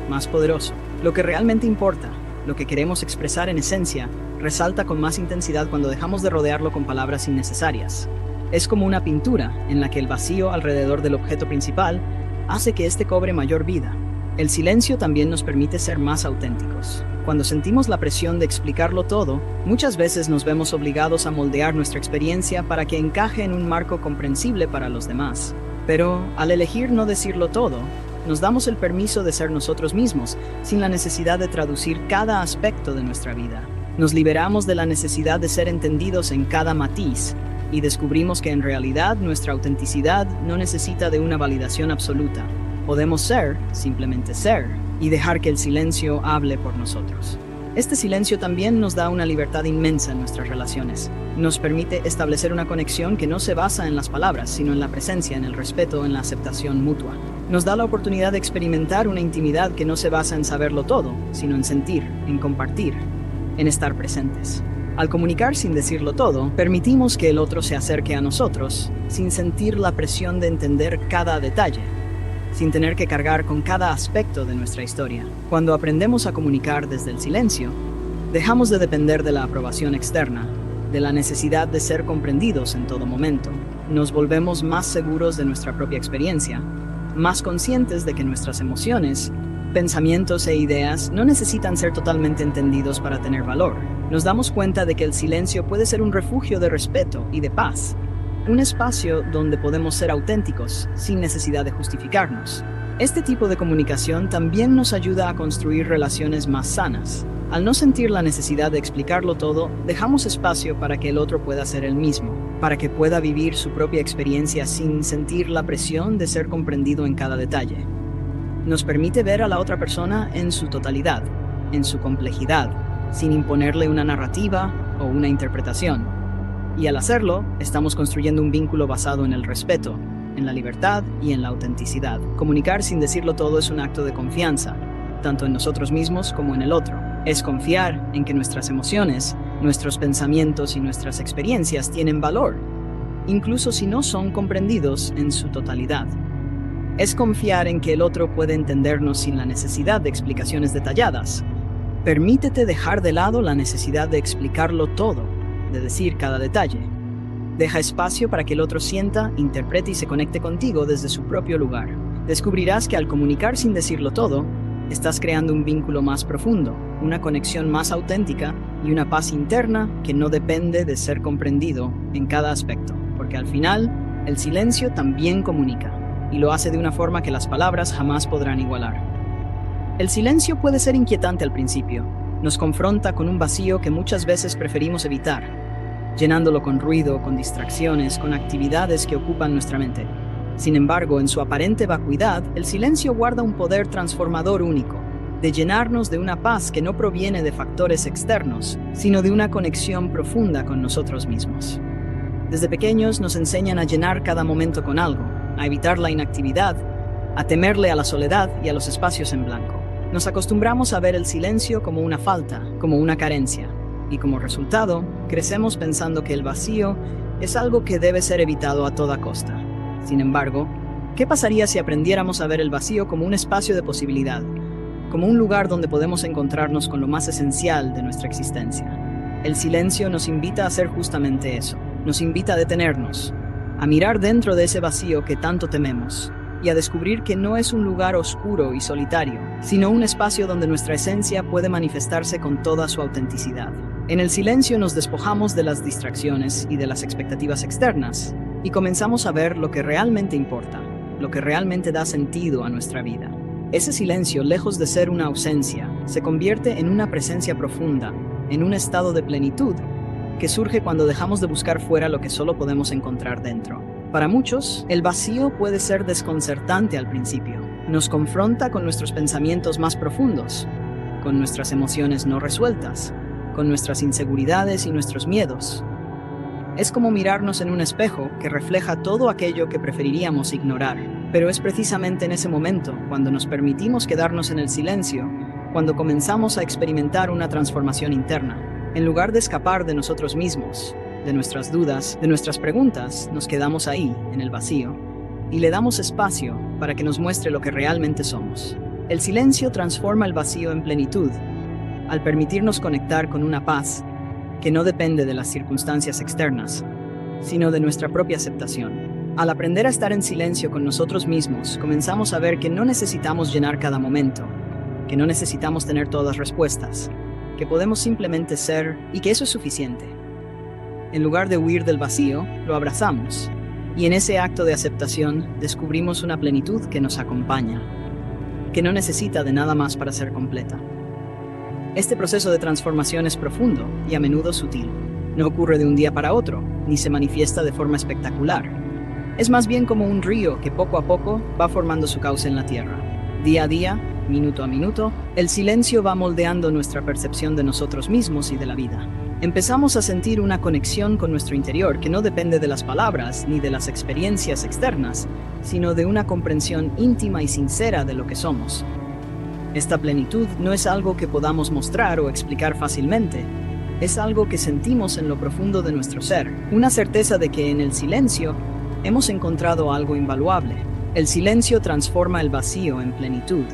más poderoso. Lo que realmente importa, lo que queremos expresar en esencia, resalta con más intensidad cuando dejamos de rodearlo con palabras innecesarias. Es como una pintura en la que el vacío alrededor del objeto principal hace que éste cobre mayor vida. El silencio también nos permite ser más auténticos. Cuando sentimos la presión de explicarlo todo, muchas veces nos vemos obligados a moldear nuestra experiencia para que encaje en un marco comprensible para los demás. Pero, al elegir no decirlo todo, nos damos el permiso de ser nosotros mismos, sin la necesidad de traducir cada aspecto de nuestra vida. Nos liberamos de la necesidad de ser entendidos en cada matiz, y descubrimos que en realidad nuestra autenticidad no necesita de una validación absoluta. Podemos ser, simplemente ser, y dejar que el silencio hable por nosotros. Este silencio también nos da una libertad inmensa en nuestras relaciones. Nos permite establecer una conexión que no se basa en las palabras, sino en la presencia, en el respeto, en la aceptación mutua. Nos da la oportunidad de experimentar una intimidad que no se basa en saberlo todo, sino en sentir, en compartir, en estar presentes. Al comunicar sin decirlo todo, permitimos que el otro se acerque a nosotros, sin sentir la presión de entender cada detalle, sin tener que cargar con cada aspecto de nuestra historia. Cuando aprendemos a comunicar desde el silencio, dejamos de depender de la aprobación externa, de la necesidad de ser comprendidos en todo momento. Nos volvemos más seguros de nuestra propia experiencia, más conscientes de que nuestras emociones, pensamientos e ideas no necesitan ser totalmente entendidos para tener valor. Nos damos cuenta de que el silencio puede ser un refugio de respeto y de paz, un espacio donde podemos ser auténticos sin necesidad de justificarnos. Este tipo de comunicación también nos ayuda a construir relaciones más sanas. Al no sentir la necesidad de explicarlo todo, dejamos espacio para que el otro pueda ser el mismo, para que pueda vivir su propia experiencia sin sentir la presión de ser comprendido en cada detalle. Nos permite ver a la otra persona en su totalidad, en su complejidad, sin imponerle una narrativa o una interpretación. Y al hacerlo, estamos construyendo un vínculo basado en el respeto, en la libertad y en la autenticidad. Comunicar sin decirlo todo es un acto de confianza, tanto en nosotros mismos como en el otro. Es confiar en que nuestras emociones, nuestros pensamientos y nuestras experiencias tienen valor, incluso si no son comprendidos en su totalidad. Es confiar en que el otro puede entendernos sin la necesidad de explicaciones detalladas. Permítete dejar de lado la necesidad de explicarlo todo, de decir cada detalle. Deja espacio para que el otro sienta, interprete y se conecte contigo desde su propio lugar. Descubrirás que al comunicar sin decirlo todo, estás creando un vínculo más profundo, una conexión más auténtica y una paz interna que no depende de ser comprendido en cada aspecto, porque al final, el silencio también comunica, y lo hace de una forma que las palabras jamás podrán igualar. El silencio puede ser inquietante al principio. Nos confronta con un vacío que muchas veces preferimos evitar, llenándolo con ruido, con distracciones, con actividades que ocupan nuestra mente. Sin embargo, en su aparente vacuidad, el silencio guarda un poder transformador único, de llenarnos de una paz que no proviene de factores externos, sino de una conexión profunda con nosotros mismos. Desde pequeños nos enseñan a llenar cada momento con algo, a evitar la inactividad, a temerle a la soledad y a los espacios en blanco. Nos acostumbramos a ver el silencio como una falta, como una carencia, y como resultado, crecemos pensando que el vacío es algo que debe ser evitado a toda costa. Sin embargo, ¿qué pasaría si aprendiéramos a ver el vacío como un espacio de posibilidad, como un lugar donde podemos encontrarnos con lo más esencial de nuestra existencia? El silencio nos invita a hacer justamente eso, nos invita a detenernos, a mirar dentro de ese vacío que tanto tememos, y a descubrir que no es un lugar oscuro y solitario, sino un espacio donde nuestra esencia puede manifestarse con toda su autenticidad. En el silencio nos despojamos de las distracciones y de las expectativas externas, y comenzamos a ver lo que realmente importa, lo que realmente da sentido a nuestra vida. Ese silencio, lejos de ser una ausencia, se convierte en una presencia profunda, en un estado de plenitud, que surge cuando dejamos de buscar fuera lo que solo podemos encontrar dentro. Para muchos, el vacío puede ser desconcertante al principio. Nos confronta con nuestros pensamientos más profundos, con nuestras emociones no resueltas, con nuestras inseguridades y nuestros miedos. Es como mirarnos en un espejo que refleja todo aquello que preferiríamos ignorar. Pero es precisamente en ese momento, cuando nos permitimos quedarnos en el silencio, cuando comenzamos a experimentar una transformación interna. En lugar de escapar de nosotros mismos, de nuestras dudas, de nuestras preguntas, nos quedamos ahí, en el vacío, y le damos espacio para que nos muestre lo que realmente somos. El silencio transforma el vacío en plenitud, al permitirnos conectar con una paz que no depende de las circunstancias externas, sino de nuestra propia aceptación. Al aprender a estar en silencio con nosotros mismos, comenzamos a ver que no necesitamos llenar cada momento, que no necesitamos tener todas respuestas, que podemos simplemente ser y que eso es suficiente. En lugar de huir del vacío, lo abrazamos, y en ese acto de aceptación descubrimos una plenitud que nos acompaña, que no necesita de nada más para ser completa. Este proceso de transformación es profundo y a menudo sutil. No ocurre de un día para otro, ni se manifiesta de forma espectacular. Es más bien como un río que poco a poco va formando su cauce en la tierra. Día a día, minuto a minuto, el silencio va moldeando nuestra percepción de nosotros mismos y de la vida. Empezamos a sentir una conexión con nuestro interior que no depende de las palabras ni de las experiencias externas, sino de una comprensión íntima y sincera de lo que somos. Esta plenitud no es algo que podamos mostrar o explicar fácilmente. Es algo que sentimos en lo profundo de nuestro ser, una certeza de que en el silencio hemos encontrado algo invaluable. El silencio transforma el vacío en plenitud,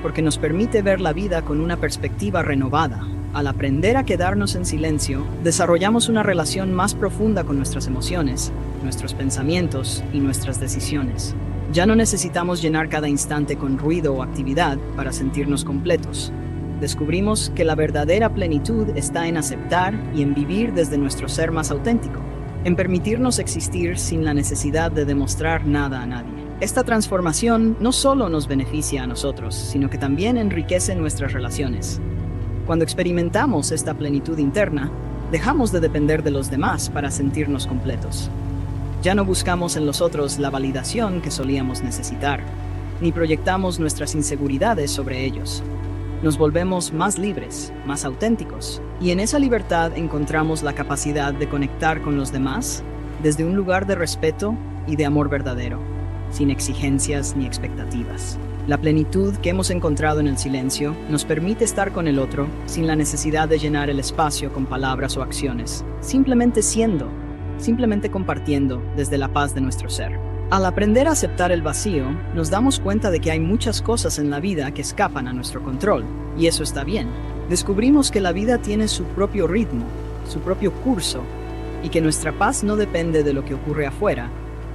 porque nos permite ver la vida con una perspectiva renovada. Al aprender a quedarnos en silencio, desarrollamos una relación más profunda con nuestras emociones, nuestros pensamientos y nuestras decisiones. Ya no necesitamos llenar cada instante con ruido o actividad para sentirnos completos. Descubrimos que la verdadera plenitud está en aceptar y en vivir desde nuestro ser más auténtico, en permitirnos existir sin la necesidad de demostrar nada a nadie. Esta transformación no solo nos beneficia a nosotros, sino que también enriquece nuestras relaciones. Cuando experimentamos esta plenitud interna, dejamos de depender de los demás para sentirnos completos. Ya no buscamos en los otros la validación que solíamos necesitar, ni proyectamos nuestras inseguridades sobre ellos. Nos volvemos más libres, más auténticos, y en esa libertad encontramos la capacidad de conectar con los demás desde un lugar de respeto y de amor verdadero, sin exigencias ni expectativas. La plenitud que hemos encontrado en el silencio nos permite estar con el otro sin la necesidad de llenar el espacio con palabras o acciones, simplemente siendo, simplemente compartiendo desde la paz de nuestro ser. Al aprender a aceptar el vacío, nos damos cuenta de que hay muchas cosas en la vida que escapan a nuestro control, y eso está bien. Descubrimos que la vida tiene su propio ritmo, su propio curso, y que nuestra paz no depende de lo que ocurre afuera,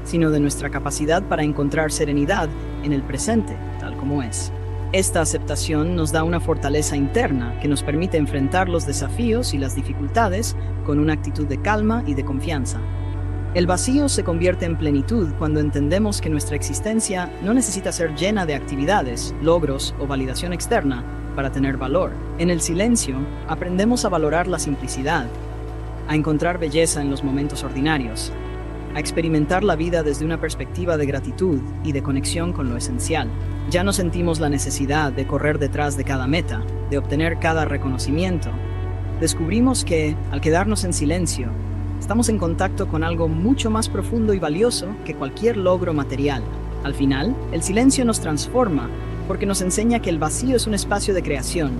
sino de nuestra capacidad para encontrar serenidad en el presente, tal como es. Esta aceptación nos da una fortaleza interna que nos permite enfrentar los desafíos y las dificultades con una actitud de calma y de confianza. El vacío se convierte en plenitud cuando entendemos que nuestra existencia no necesita ser llena de actividades, logros o validación externa para tener valor. En el silencio, aprendemos a valorar la simplicidad, a encontrar belleza en los momentos ordinarios, a experimentar la vida desde una perspectiva de gratitud y de conexión con lo esencial. Ya no sentimos la necesidad de correr detrás de cada meta, de obtener cada reconocimiento. Descubrimos que, al quedarnos en silencio, estamos en contacto con algo mucho más profundo y valioso que cualquier logro material. Al final, el silencio nos transforma porque nos enseña que el vacío es un espacio de creación,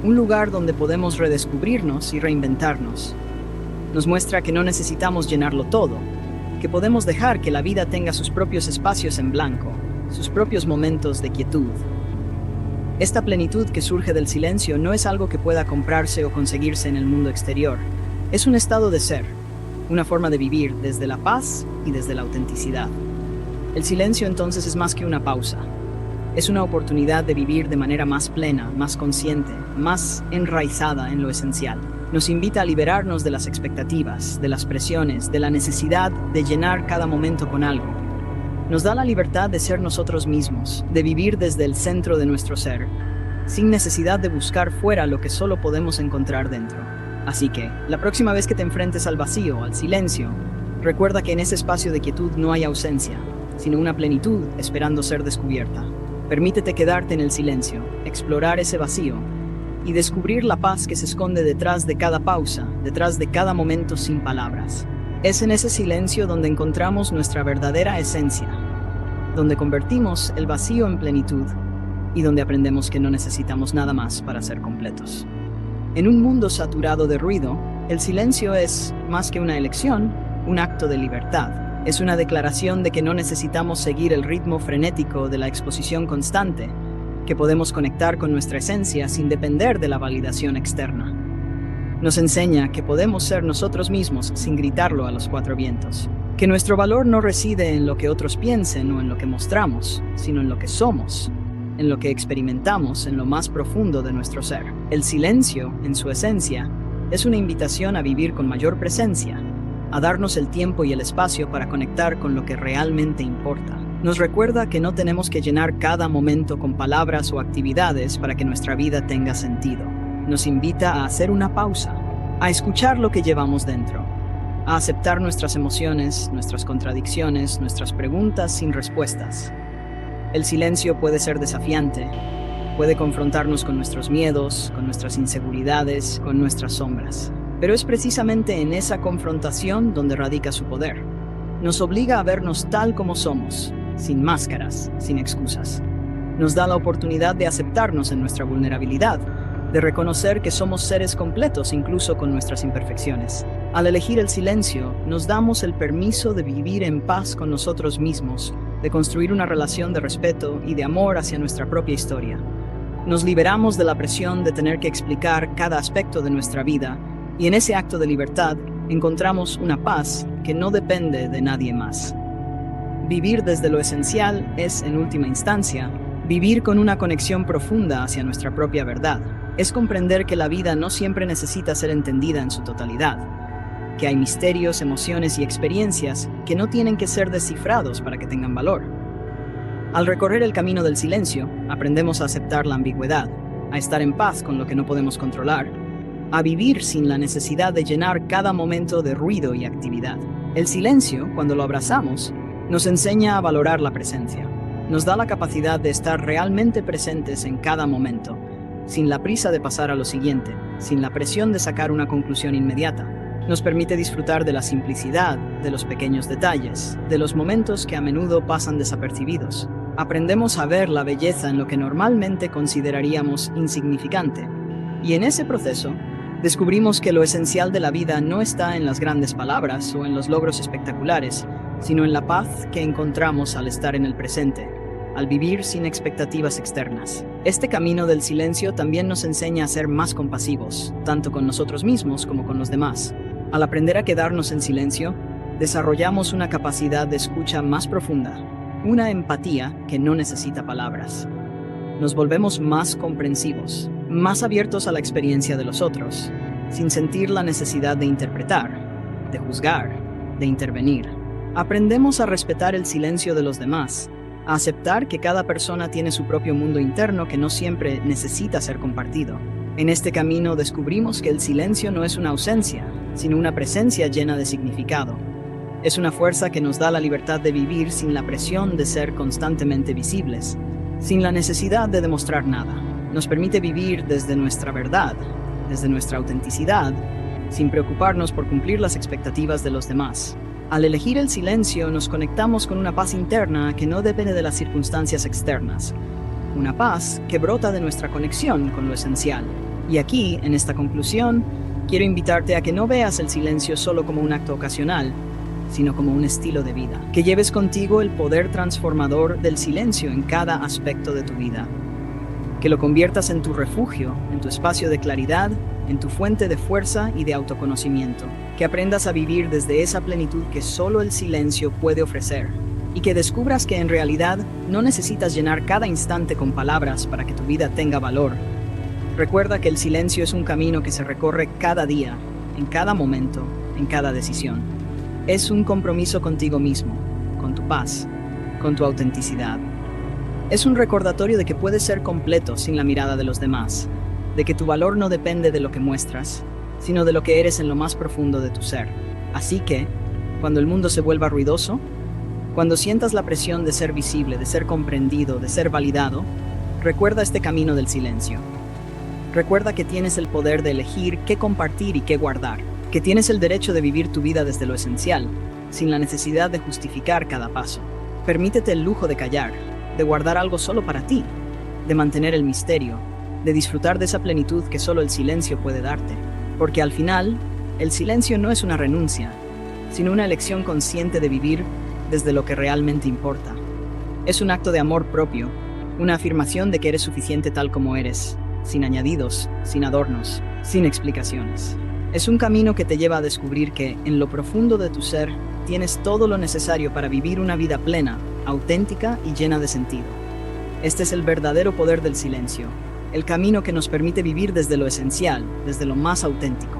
un lugar donde podemos redescubrirnos y reinventarnos. Nos muestra que no necesitamos llenarlo todo, que podemos dejar que la vida tenga sus propios espacios en blanco, sus propios momentos de quietud. Esta plenitud que surge del silencio no es algo que pueda comprarse o conseguirse en el mundo exterior. Es un estado de ser, una forma de vivir desde la paz y desde la autenticidad. El silencio entonces es más que una pausa. Es una oportunidad de vivir de manera más plena, más consciente, más enraizada en lo esencial. Nos invita a liberarnos de las expectativas, de las presiones, de la necesidad de llenar cada momento con algo. Nos da la libertad de ser nosotros mismos, de vivir desde el centro de nuestro ser, sin necesidad de buscar fuera lo que solo podemos encontrar dentro. Así que, la próxima vez que te enfrentes al vacío, al silencio, recuerda que en ese espacio de quietud no hay ausencia, sino una plenitud esperando ser descubierta. Permítete quedarte en el silencio, explorar ese vacío, y descubrir la paz que se esconde detrás de cada pausa, detrás de cada momento sin palabras. Es en ese silencio donde encontramos nuestra verdadera esencia, donde convertimos el vacío en plenitud y donde aprendemos que no necesitamos nada más para ser completos. En un mundo saturado de ruido, el silencio es, más que una elección, un acto de libertad. Es una declaración de que no necesitamos seguir el ritmo frenético de la exposición constante, que podemos conectar con nuestra esencia sin depender de la validación externa. Nos enseña que podemos ser nosotros mismos sin gritarlo a los cuatro vientos, que nuestro valor no reside en lo que otros piensen o en lo que mostramos, sino en lo que somos, en lo que experimentamos en lo más profundo de nuestro ser. El silencio, en su esencia, es una invitación a vivir con mayor presencia, a darnos el tiempo y el espacio para conectar con lo que realmente importa. Nos recuerda que no tenemos que llenar cada momento con palabras o actividades para que nuestra vida tenga sentido. Nos invita a hacer una pausa, a escuchar lo que llevamos dentro, a aceptar nuestras emociones, nuestras contradicciones, nuestras preguntas sin respuestas. El silencio puede ser desafiante, puede confrontarnos con nuestros miedos, con nuestras inseguridades, con nuestras sombras. Pero es precisamente en esa confrontación donde radica su poder. Nos obliga a vernos tal como somos, sin máscaras, sin excusas. Nos da la oportunidad de aceptarnos en nuestra vulnerabilidad, de reconocer que somos seres completos incluso con nuestras imperfecciones. Al elegir el silencio, nos damos el permiso de vivir en paz con nosotros mismos, de construir una relación de respeto y de amor hacia nuestra propia historia. Nos liberamos de la presión de tener que explicar cada aspecto de nuestra vida, y en ese acto de libertad encontramos una paz que no depende de nadie más. Vivir desde lo esencial es, en última instancia, vivir con una conexión profunda hacia nuestra propia verdad. Es comprender que la vida no siempre necesita ser entendida en su totalidad, que hay misterios, emociones y experiencias que no tienen que ser descifrados para que tengan valor. Al recorrer el camino del silencio, aprendemos a aceptar la ambigüedad, a estar en paz con lo que no podemos controlar, a vivir sin la necesidad de llenar cada momento de ruido y actividad. El silencio, cuando lo abrazamos, nos enseña a valorar la presencia. Nos da la capacidad de estar realmente presentes en cada momento, sin la prisa de pasar a lo siguiente, sin la presión de sacar una conclusión inmediata. Nos permite disfrutar de la simplicidad, de los pequeños detalles, de los momentos que a menudo pasan desapercibidos. Aprendemos a ver la belleza en lo que normalmente consideraríamos insignificante. Y en ese proceso, descubrimos que lo esencial de la vida no está en las grandes palabras o en los logros espectaculares, sino en la paz que encontramos al estar en el presente, al vivir sin expectativas externas. Este camino del silencio también nos enseña a ser más compasivos, tanto con nosotros mismos como con los demás. Al aprender a quedarnos en silencio, desarrollamos una capacidad de escucha más profunda, una empatía que no necesita palabras. Nos volvemos más comprensivos, más abiertos a la experiencia de los otros, sin sentir la necesidad de interpretar, de juzgar, de intervenir. Aprendemos a respetar el silencio de los demás, a aceptar que cada persona tiene su propio mundo interno que no siempre necesita ser compartido. En este camino descubrimos que el silencio no es una ausencia, sino una presencia llena de significado. Es una fuerza que nos da la libertad de vivir sin la presión de ser constantemente visibles, sin la necesidad de demostrar nada. Nos permite vivir desde nuestra verdad, desde nuestra autenticidad, sin preocuparnos por cumplir las expectativas de los demás. Al elegir el silencio, nos conectamos con una paz interna que no depende de las circunstancias externas. Una paz que brota de nuestra conexión con lo esencial. Y aquí, en esta conclusión, quiero invitarte a que no veas el silencio solo como un acto ocasional, sino como un estilo de vida. Que lleves contigo el poder transformador del silencio en cada aspecto de tu vida. Que lo conviertas en tu refugio, en tu espacio de claridad, en tu fuente de fuerza y de autoconocimiento. Que aprendas a vivir desde esa plenitud que solo el silencio puede ofrecer. Y que descubras que en realidad no necesitas llenar cada instante con palabras para que tu vida tenga valor. Recuerda que el silencio es un camino que se recorre cada día, en cada momento, en cada decisión. Es un compromiso contigo mismo, con tu paz, con tu autenticidad. Es un recordatorio de que puedes ser completo sin la mirada de los demás, de que tu valor no depende de lo que muestras, sino de lo que eres en lo más profundo de tu ser. Así que, cuando el mundo se vuelva ruidoso, cuando sientas la presión de ser visible, de ser comprendido, de ser validado, recuerda este camino del silencio. Recuerda que tienes el poder de elegir qué compartir y qué guardar, que tienes el derecho de vivir tu vida desde lo esencial, sin la necesidad de justificar cada paso. Permítete el lujo de callar, de guardar algo solo para ti, de mantener el misterio, de disfrutar de esa plenitud que solo el silencio puede darte. Porque al final, el silencio no es una renuncia, sino una elección consciente de vivir desde lo que realmente importa. Es un acto de amor propio, una afirmación de que eres suficiente tal como eres, sin añadidos, sin adornos, sin explicaciones. Es un camino que te lleva a descubrir que, en lo profundo de tu ser, tienes todo lo necesario para vivir una vida plena, auténtica y llena de sentido. Este es el verdadero poder del silencio, el camino que nos permite vivir desde lo esencial, desde lo más auténtico.